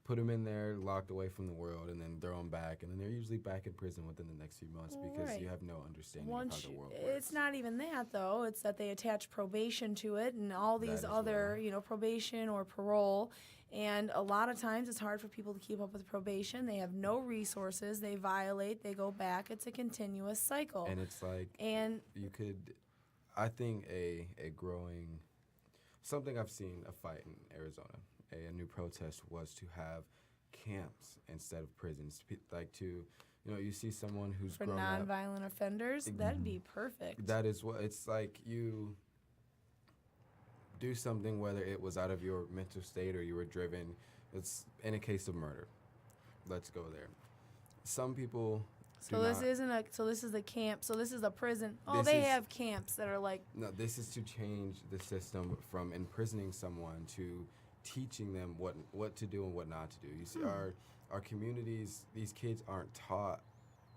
put them in there, locked away from the world, and then throw them back, and then they're usually back in prison within the next few months because Right. you have no understanding of how the world works. It's not even that though. It's that they attach probation to it and all That these as other, probation or parole. And a lot of times it's hard for people to keep up with probation. They have no resources. They violate. They go back. It's a continuous cycle. And it's like And I think a growing, something I've seen a fight in Arizona, a new protest was to have camps instead of prisons. You see someone who's for grown up. nonviolent offenders, that'd be perfect. That is what it's like. You do something, whether it was out of your mental state or you were driven. It's in a case of murder. Let's go there. Some people. So this is a camp. So this is a prison. Oh, This they is- have camps that are like. No, this is to change the system from imprisoning someone to teaching them what to do and what not to do. You see, our communities, these kids aren't taught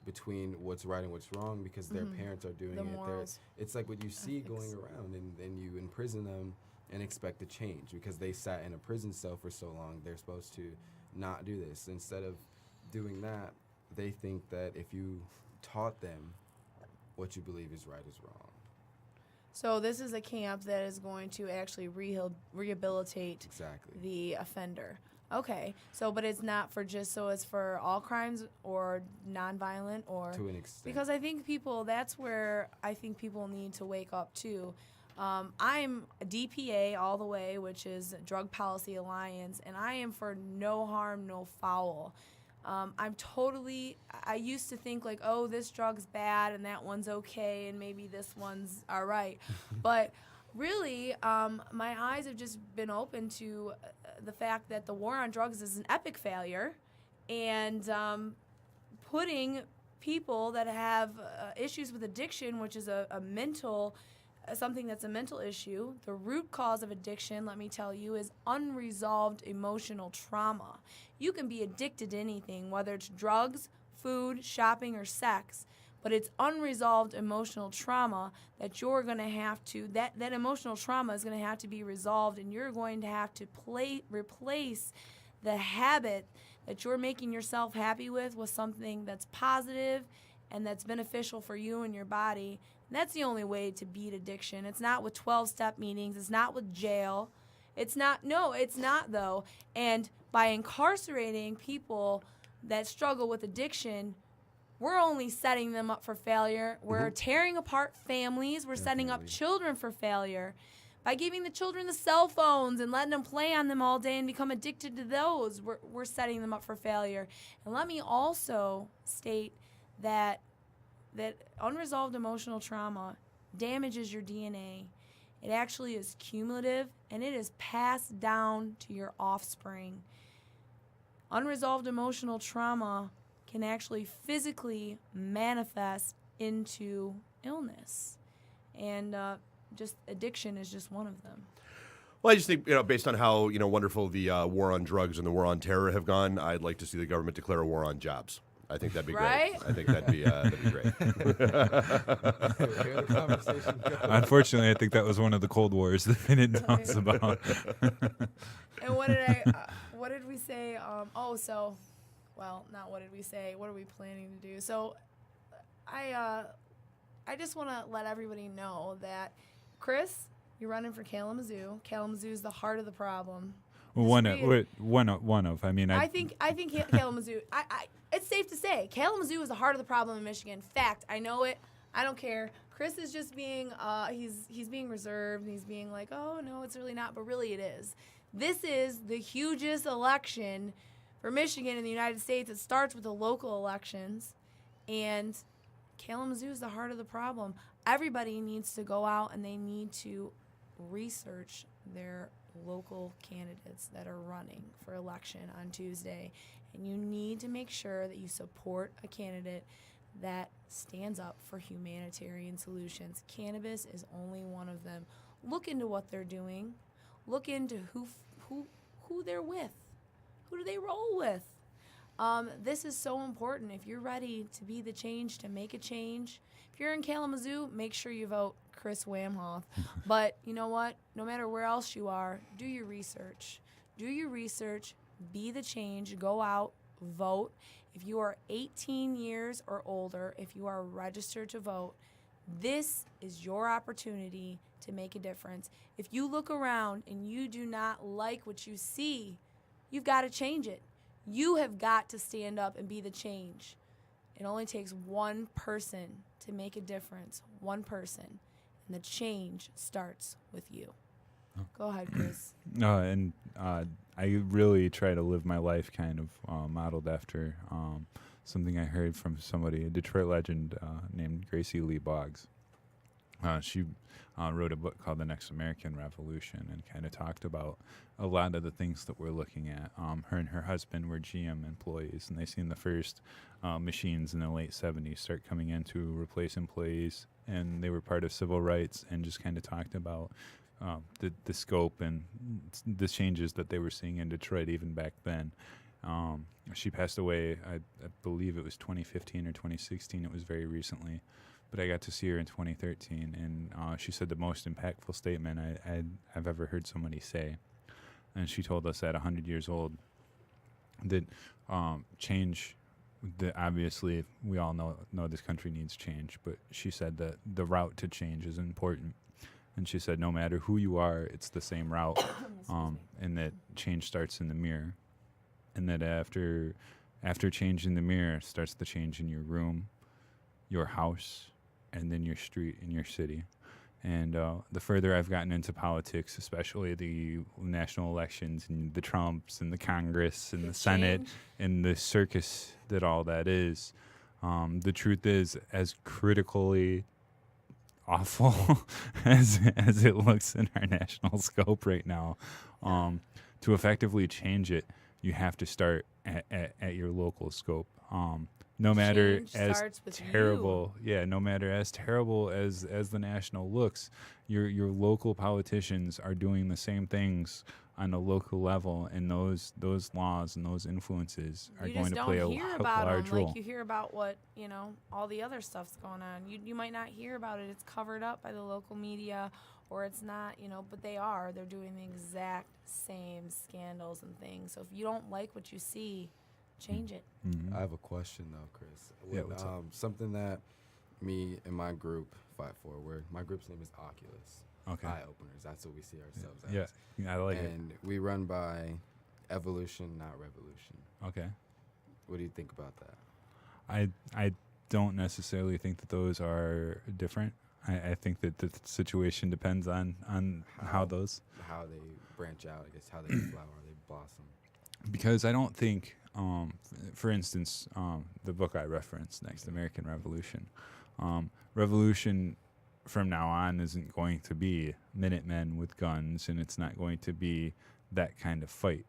between what's right and what's wrong because their parents are doing The it. morals. It's like what you see Ethics. going around, and then you imprison them and expect to change because they sat in a prison cell for so long. They're supposed to not do this. Instead of doing that, they think that if you taught them what you believe is right is wrong. So this is a camp that is going to actually rehabilitate Exactly. the offender. Okay, so but it's not for just, so it's for all crimes or nonviolent, or To an extent. because I think that's where I think people need to wake up too. I'm a DPA all the way, which is Drug Policy Alliance, and I am for no harm, no foul. I used to think like, oh, this drug's bad and that one's okay and maybe this one's all right. But really, my eyes have just been open to the fact that the war on drugs is an epic failure, and putting people that have issues with addiction, which is a mental something that's a mental issue. The root cause of addiction, let me tell you, is unresolved emotional trauma. You can be addicted to anything, whether it's drugs, food, shopping, or sex, but it's unresolved emotional trauma that you're going to have to, that emotional trauma is going to have to be resolved, and you're going to have to replace the habit that you're making yourself happy with something that's positive and that's beneficial for you and your body. And that's the only way to beat addiction. It's not with 12-step meetings. It's not with jail. It's not though. And by incarcerating people that struggle with addiction, we're only setting them up for failure. We're tearing apart families. We're setting up children for failure. By giving the children the cell phones and letting them play on them all day and become addicted to those, we're setting them up for failure. And let me also state that unresolved emotional trauma damages your DNA. It actually is cumulative, and it is passed down to your offspring. Unresolved emotional trauma can actually physically manifest into illness. And just addiction is just one of them. Well, I just think, based on how, wonderful the war on drugs and the war on terror have gone, I'd like to see the government declare a war on jobs. I think that'd be right? Great. I think that'd be great. Unfortunately, I think that was one of the Cold Wars that they didn't tell us about. And what did we say? Not what did we say? What are we planning to do? So, I just want to let everybody know that, Chris, you're running for Kalamazoo. Kalamazoo is the heart of the problem. One of. I mean, I think Kalamazoo. It's safe to say Kalamazoo is the heart of the problem in Michigan. Fact, I know it. I don't care. Chris is just being he's being reserved. And he's being like, oh no, it's really not, but really it is. This is the hugest election for Michigan in the United States. It starts with the local elections, and Kalamazoo is the heart of the problem. Everybody needs to go out and they need to research their local candidates that are running for election on Tuesday. And you need to make sure that you support a candidate that stands up for humanitarian solutions. Cannabis is only one of them. Look into what they're doing. Look into who they're with. Who do they roll with? This is so important. If you're ready to be the change, to make a change, if you're in Kalamazoo, make sure you vote Chris Wamhoff. But you know what? No matter where else you are, do your research. Do your research. Be the change. Go out. Vote. If you are 18 years or older, if you are registered to vote, this is your opportunity to make a difference. If you look around and you do not like what you see, you've got to change it. You have got to stand up and be the change. It only takes one person to make a difference. One person. And the change starts with you. Go ahead, Chris. I really try to live my life kind of modeled after something I heard from somebody, a Detroit legend named Gracie Lee Boggs. She wrote a book called The Next American Revolution and kind of talked about a lot of the things that we're looking at. Her and her husband were GM employees, and they seen the first machines in the late 70s start coming in to replace employees, and they were part of civil rights and just kind of talked about the scope and the changes that they were seeing in Detroit even back then. She passed away, I believe it was 2015 or 2016. It was very recently. but I got to see her in 2013, and she said the most impactful statement I've ever heard somebody say. And she told us at 100 years old that change, that obviously we all know this country needs change, but she said that the route to change is important. And she said no matter who you are, it's the same route, and that change starts in the mirror. And that after change in the mirror starts the change in your room, your house, and then your street and your city. And the further I've gotten into politics, especially the national elections and the Trumps and the Congress and the Senate and the circus that all that is, the truth is, as critically awful as it looks in our national scope right now, to effectively change it, you have to start at your local scope. No matter as terrible, no matter as terrible as the national looks, your local politicians are doing the same things on a local level, and those laws and those influences are going to play a large role. Like you hear about what, all the other stuff's going on. You might not hear about it. It's covered up by the local media, or it's not, but they're doing the exact same scandals and things. So if you don't like what you see, change it. I have a question though, Chris. What's up? Something that me and my group fight for, where my group's name is Oculus. Okay. Eye openers. That's what we see ourselves as. Yeah, I like it. And we run by evolution, not revolution. Okay. What do you think about that? I don't necessarily think that those are different. I think that the situation depends on how they branch out, I guess, how they flower, they blossom. Because I don't think, for instance, the book I referenced, Next American Revolution, revolution from now on isn't going to be Minutemen with guns, and it's not going to be that kind of fight.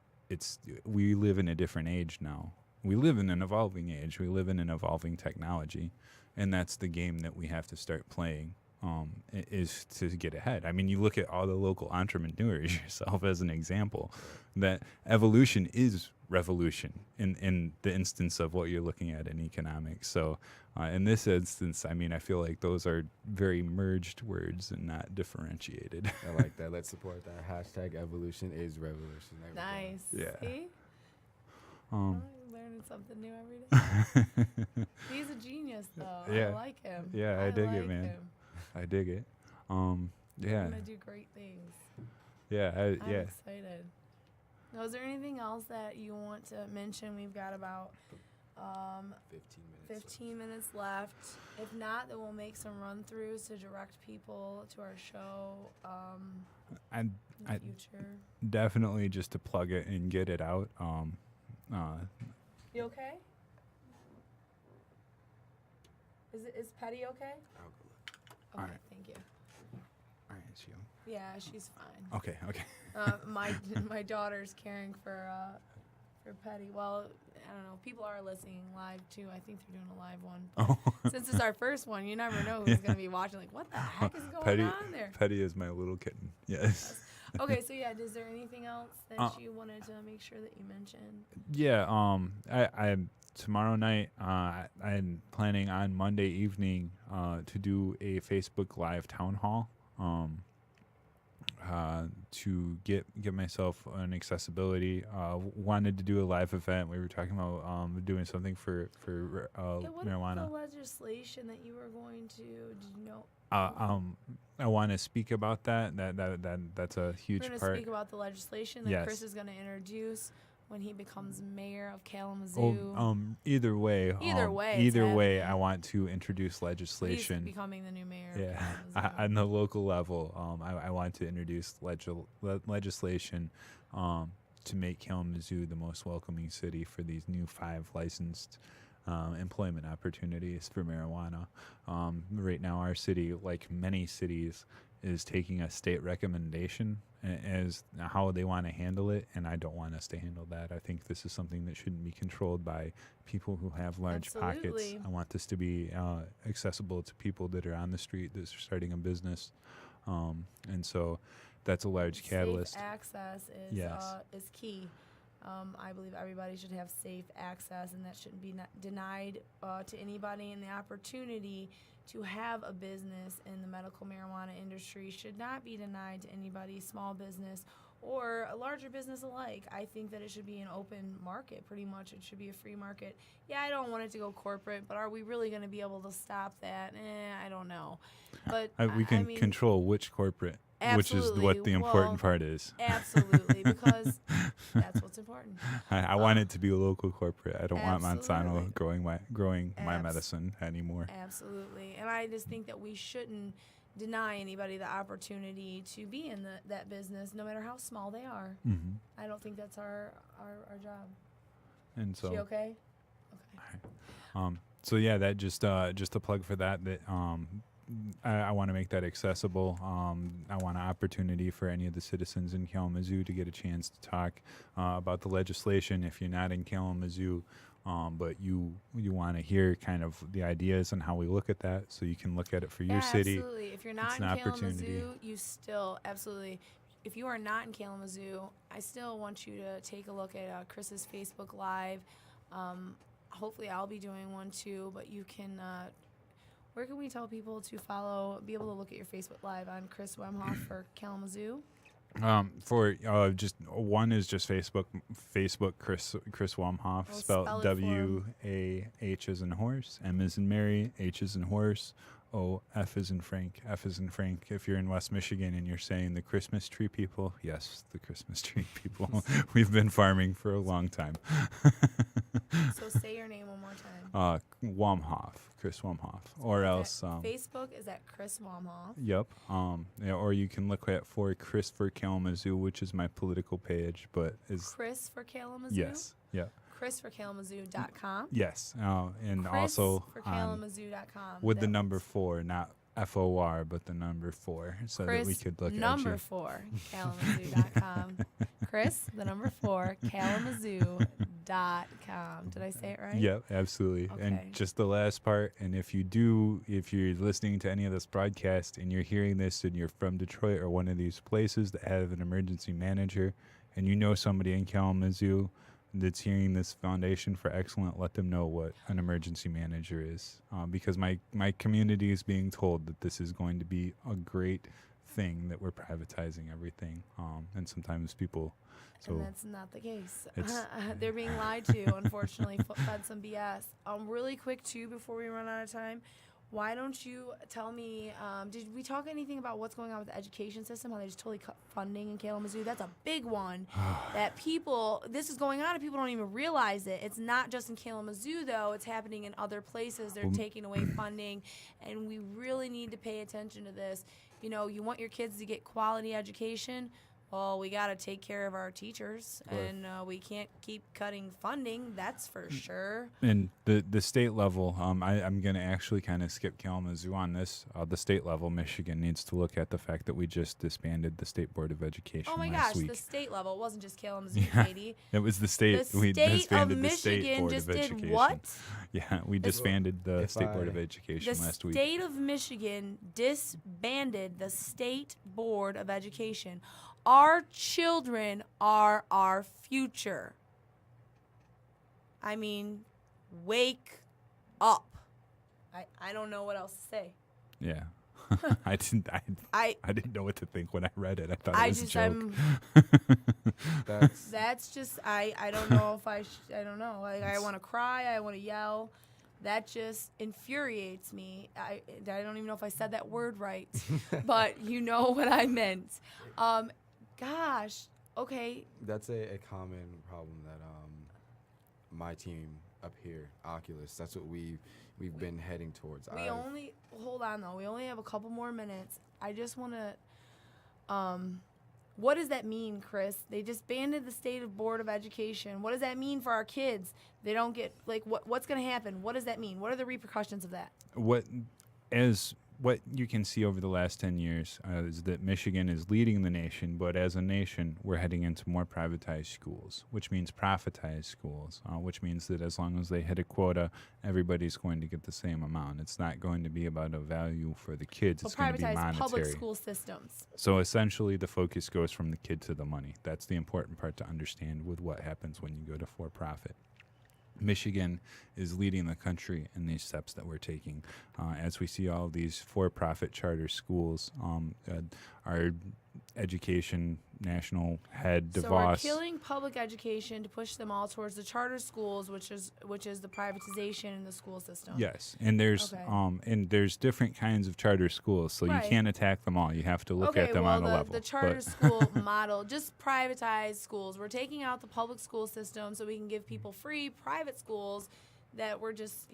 We live in a different age now. We live in an evolving age. We live in an evolving technology, and that's the game that we have to start playing. Is to get ahead. I mean, you look at all the local entrepreneurs, yourself as an example, that evolution is revolution in the instance of what you're looking at in economics. So in this instance, I mean, I feel like those are very merged words and not differentiated. I like that. Let's support that. Hashtag evolution is revolution. Nice. Yeah. See? I'm learning something new every day. He's a genius, though. Yeah. I like him. Yeah, I dig it, man. I dig it. Yeah. You're gonna do great things. Yeah, I'm excited. Now, is there anything else that you want to mention? We've got about 15 minutes left. If not, then we'll make some run-throughs to direct people to our show in the future. Definitely just to plug it and get it out. You okay? Is Petty okay? I'll go look. Okay, All right. thank you. All right, is she on? Yeah, she's fine. Okay. My daughter's caring for Petty. Well, I don't know. People are listening live too. I think they're doing a live one. Oh. Since it's our first one, you never know who's going to be watching. Like, what the heck is going on there? Petty is my little kitten. Yes. Okay, so yeah, is there anything else that you wanted to make sure that you mentioned? Yeah. I tomorrow night. I'm planning on Monday evening to do a Facebook Live town hall. To get myself an accessibility. Wanted to do a live event. We were talking about doing something for marijuana. What the legislation that you were going to? Did you know? I want to speak about that. That's a huge We're going part. to speak about the legislation that Yes. Chris is going to introduce when he becomes mayor of Kalamazoo. Either way, I want to introduce legislation. He's becoming the new mayor. Yeah, Of Kalamazoo. on the local level, I want to introduce legislation to make Kalamazoo the most welcoming city for these new 5 licensed employment opportunities for marijuana. Right now, our city, like many cities, is taking a state recommendation as how they want to handle it, and I don't want us to handle that. I think this is something that shouldn't be controlled by people who have large pockets. Absolutely. I want this to be accessible to people that are on the street, that are starting a business, and so that's a large catalyst. Safe access is key. I believe everybody should have safe access, and that shouldn't be denied to anybody. And the opportunity to have a business in the medical marijuana industry should not be denied to anybody, small business or a larger business alike. I think that it should be an open market, pretty much. It should be a free market. Yeah, I don't want it to go corporate, but are we really going to be able to stop that? I don't know. But We can I mean, control which corporate, which is absolutely. what the important Well, part is. Absolutely, because that's what's important. I want it to be a local corporate. I don't want Absolutely. Monsanto growing my medicine anymore. Absolutely. And I just think that we shouldn't deny anybody the opportunity to be in that business, no matter how small they are. Mm-hmm. I don't think that's our job. And so, She okay? Okay. So yeah, that just a plug for that. I want to make that accessible. I want an opportunity for any of the citizens in Kalamazoo to get a chance to talk about the legislation. If you're not in Kalamazoo, but you want to hear kind of the ideas and how we look at that, so you can look at it for your city. Absolutely. If you're not It's in an opportunity. Kalamazoo, you still absolutely. If you are not in Kalamazoo, I still want you to take a look at Chris's Facebook Live. Hopefully, I'll be doing one too. But you can. Where can we tell people to follow? Be able to look at your Facebook Live on Chris Wemhoff for Kalamazoo. For just one is just Facebook Chris Wamhoff, Well, spelled spell it for 'em. WAH as in horse, M as in Mary, H as in horse, O F as in Frank, F as in Frank. If you're in West Michigan and you're saying the Christmas tree people, yes, the Christmas tree people. We've been farming for a long time. So say your name one more time. Wamhoff, Chris Wamhoff, or else. Facebook is at Chris Wamhoff. Yep. Yeah, or you can look at for Chris for Kalamazoo, which is my political page, but is Chris for Kalamazoo. yes, yeah, ChrisForKalamazoo.com. yes, and Chris also for on, Kalamazoo.com. with the number 4, not FOR, but the number 4, so that we could look at number you. 4 Kalamazoo.com. Chris, the number 4 Kalamazoo.com. Did I say it right? Yep, absolutely. Okay. And just the last part, and if you're listening to any of this broadcast and you're hearing this and you're from Detroit or one of these places that have an emergency manager, and you know somebody in Kalamazoo that's hearing this Foundation for Excellence, let them know what an emergency manager is, because my community is being told that this is going to be a great thing, that we're privatizing everything, and sometimes people. So and that's not the case. it's- They're being lied to, unfortunately, fed some BS. Really quick, too, before we run out of time, why don't you tell me, did we talk anything about what's going on with the education system, how they just totally cut funding in Kalamazoo? That's a big one that this is going on and people don't even realize it. It's not just in Kalamazoo, though. It's happening in other places. They're taking away funding, and we really need to pay attention to this. You know, you want your kids to get quality education. Well, we got to take care of our teachers, and we can't keep cutting funding, that's for sure. And the state level, I'm going to actually kind of skip Kalamazoo on this. The state level, Michigan needs to look at the fact that we just disbanded the State Board of Education Oh my last gosh, week. the state level. It wasn't just Kalamazoo, Yeah. Katie. It was the state. The We state of disbanded the State Michigan Board just of did Education. what? Yeah, we disbanded the if State Board I- of Education The last week. state of Michigan disbanded the State Board of Education. Our children are our future. I mean, wake up. I don't know what else to say. Yeah. I didn't know what to think when I read it. I thought it was a joke. That's I don't know if I don't know. Like, I want to cry. I want to yell. That just infuriates me. I don't even know if I said that word right, but you know what I meant. Gosh. Okay. That's a common problem that my team up here, Oculus, that's what we've been heading towards. Hold on though. We only have a couple more minutes. I just want to. What does that mean, Chris? They disbanded the State Board of Education. What does that mean for our kids? They don't get what's going to happen? What does that mean? What are the repercussions of that? What, as what you can see over the last 10 years is that Michigan is leading the nation, but as a nation, we're heading into more privatized schools, which means profitized schools, which means that as long as they hit a quota, everybody's going to get the same amount. It's not going to be about a value for the kids. So it's going to be privatized monetary. public school systems. So essentially, the focus goes from the kid to the money. That's the important part to understand with what happens when you go to for-profit. Michigan is leading the country in these steps that we're taking. As we see all these for-profit charter schools, our education national head DeVos. So we're killing public education to push them all towards the charter schools, which is the privatization in the school system. Yes, and there's there's different kinds of charter schools, so you can't attack them all. You have to look at them on a level. The charter school model, just privatized schools. We're taking out the public school system so we can give people free private schools that we're just,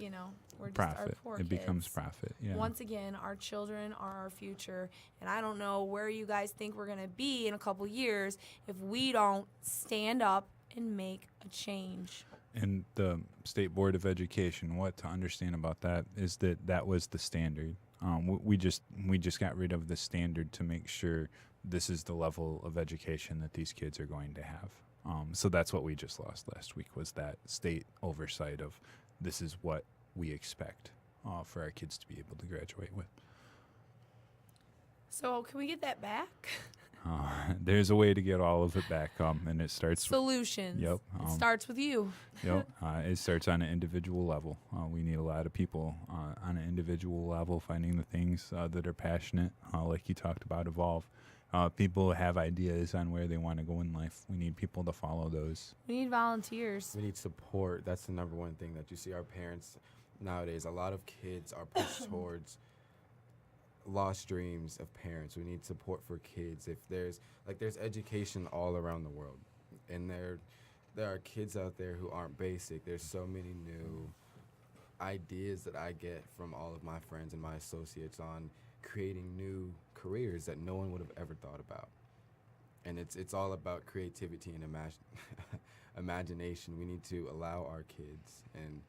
we're just our poor kids. It becomes profit. Yeah. Once again, our children are our future, and I don't know where you guys think we're going to be in a couple years if we don't stand up and make a change. And the State Board of Education, what to understand about that is that was the standard. We just got rid of the standard to make sure this is the level of education that these kids are going to have. So that's what we just lost last week, was that state oversight of this is what we expect for our kids to be able to graduate with. So can we get that back? There's a way to get all of it back, and it starts solutions. Yep. It starts with you. Yep. It starts on an individual level. We need a lot of people on an individual level finding the things that are passionate, like you talked about, evolve. People have ideas on where they want to go in life. We need people to follow those. We need volunteers. We need support. That's the number one thing that you see our parents nowadays. A lot of kids are pushed towards lost dreams of parents. We need support for kids. If there's education all around the world, and there are kids out there who aren't basic. There's so many new ideas that I get from all of my friends and my associates on creating new careers that no one would have ever thought about. And it's all about creativity and imagination. We need to allow our kids and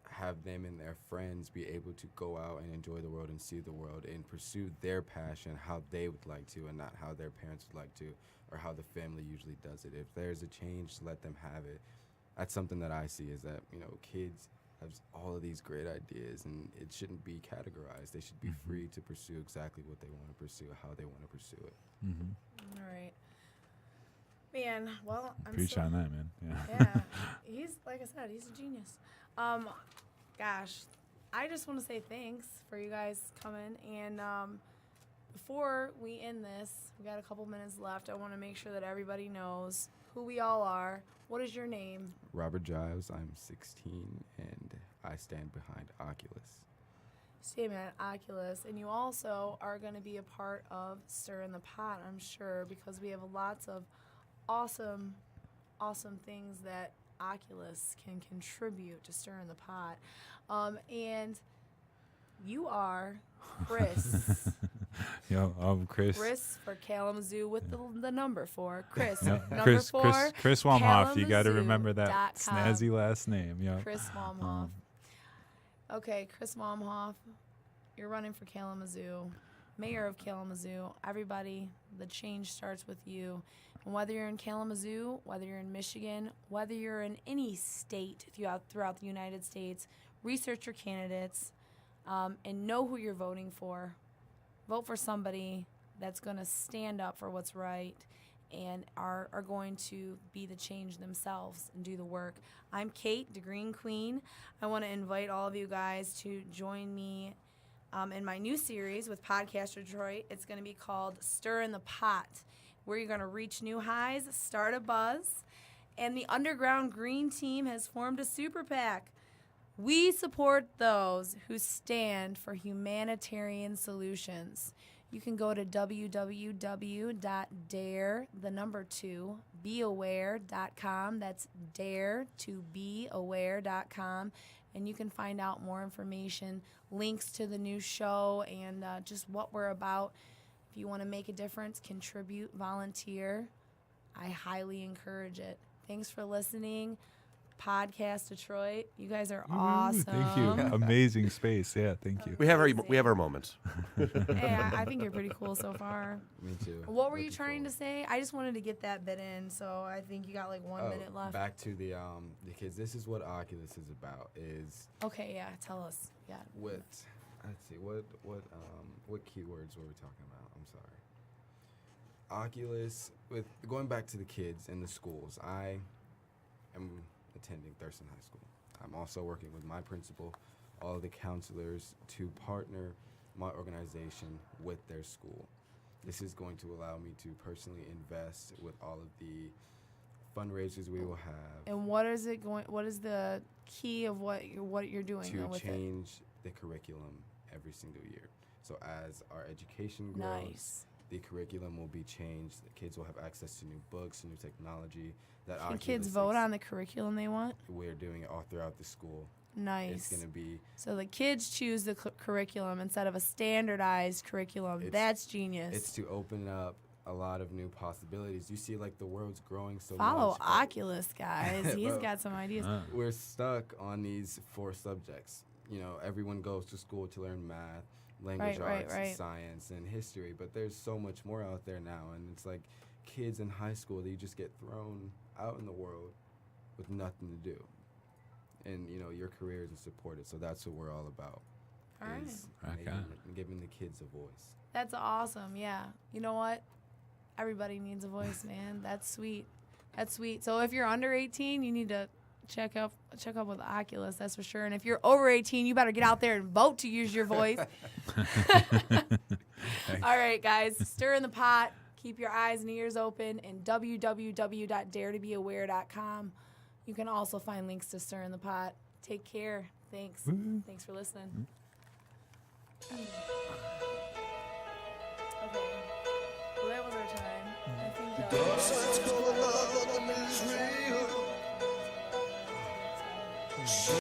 have them and their friends be able to go out and enjoy the world and see the world and pursue their passion how they would like to, and not how their parents would like to, or how the family usually does it. If there's a change, let them have it. That's something that I see, is that, kids have all of these great ideas, and it shouldn't be categorized. They should be free to pursue exactly what they want to pursue, how they want to pursue it. Mm-hmm. All right. Man, well, Preach on that, man. Yeah. He's, like I said, he's a genius. Gosh, I just want to say thanks for you guys coming. And before we end this, we got a couple minutes left. I want to make sure that everybody knows who we all are. What is your name? Robert Giles. I'm 16, and I stand behind Oculus. Stand behind Oculus. And you also are going to be a part of Stir in the Pot, I'm sure, because we have lots of awesome things that Oculus can contribute to Stir in the Pot. And you are Chris. Chris. Chris for Kalamazoo with the number 4. Chris. Yep. Number 4. Chris Wamhoff. You got to remember that Kalamazoo.com. snazzy last name. Yep. Chris Wamhoff. Okay, Chris Wamhoff, you're running for Kalamazoo, mayor of Kalamazoo. Everybody, the change starts with you. And whether you're in Kalamazoo, whether you're in Michigan, whether you're in any state throughout the United States, research your candidates and know who you're voting for. Vote for somebody that's going to stand up for what's right and are going to be the change themselves and do the work. I'm Kate, the Green Queen. I want to invite all of you guys to join me in my new series with Podcast Detroit. It's going to be called Stir in the Pot, where you're going to reach new highs, start a buzz, and the Underground Green Team has formed a super PAC. We support those who stand for humanitarian solutions. You can go to www.dare2beaware.com. That's dare2beaware.com. And you can find out more information, links to the new show, and just what we're about. If you want to make a difference, contribute, volunteer, I highly encourage it. Thanks for listening. Podcast Detroit. You guys are awesome. Thank you. Amazing space. Yeah, thank you. We have our moments. Hey, I think you're pretty cool so far. Me too. What were you Looking trying forward. to say? I just wanted to get that bit in, so I think you got like 1 minute left. Back to the kids. This is what Oculus is about. Is Okay, yeah, tell us. Yeah. what? Let's see. What keywords were we talking about? I'm sorry. Oculus. With going back to the kids in the schools, I am attending Thurston High School. I'm also working with my principal, all of the counselors, to partner my organization with their school. This is going to allow me to personally invest with all of the fundraisers we will have And what is it going? What is the key of what you're doing to with change the curriculum every single year. So as our education grows, Nice. the curriculum will be changed. The kids will have access to new books, new technology. That Can Oculus kids vote on the curriculum they want? We're doing it all throughout the school. Nice. It's going to be So the kids choose the curriculum instead of a standardized curriculum. That's genius. it's to open up a lot of new possibilities. You see, like, the world's growing so Follow much. but Oculus, guys. He's Well, got some ideas. We're stuck on these 4 subjects. You know, everyone goes to school to learn math, language arts, science, and history, but there's so much more out there now, and it's like kids in high school, they just get thrown out in the world with nothing to do. And, you know, your career isn't supported, so that's what we're all about. All right. Is Rock making on. it- giving the kids a voice. That's awesome. Yeah. You know what? Everybody needs a voice, man. That's sweet. That's sweet. So if you're under 18, you need to check up with Oculus, that's for sure. And if you're over 18, you better get out there and vote to use your voice. All right, guys, stir in the pot. Keep your eyes and ears open, and www.daretobeaware.com. You can also find links to Stir in the Pot. Take care. Thanks. Thanks for listening. Okay. Well, that was our time. I think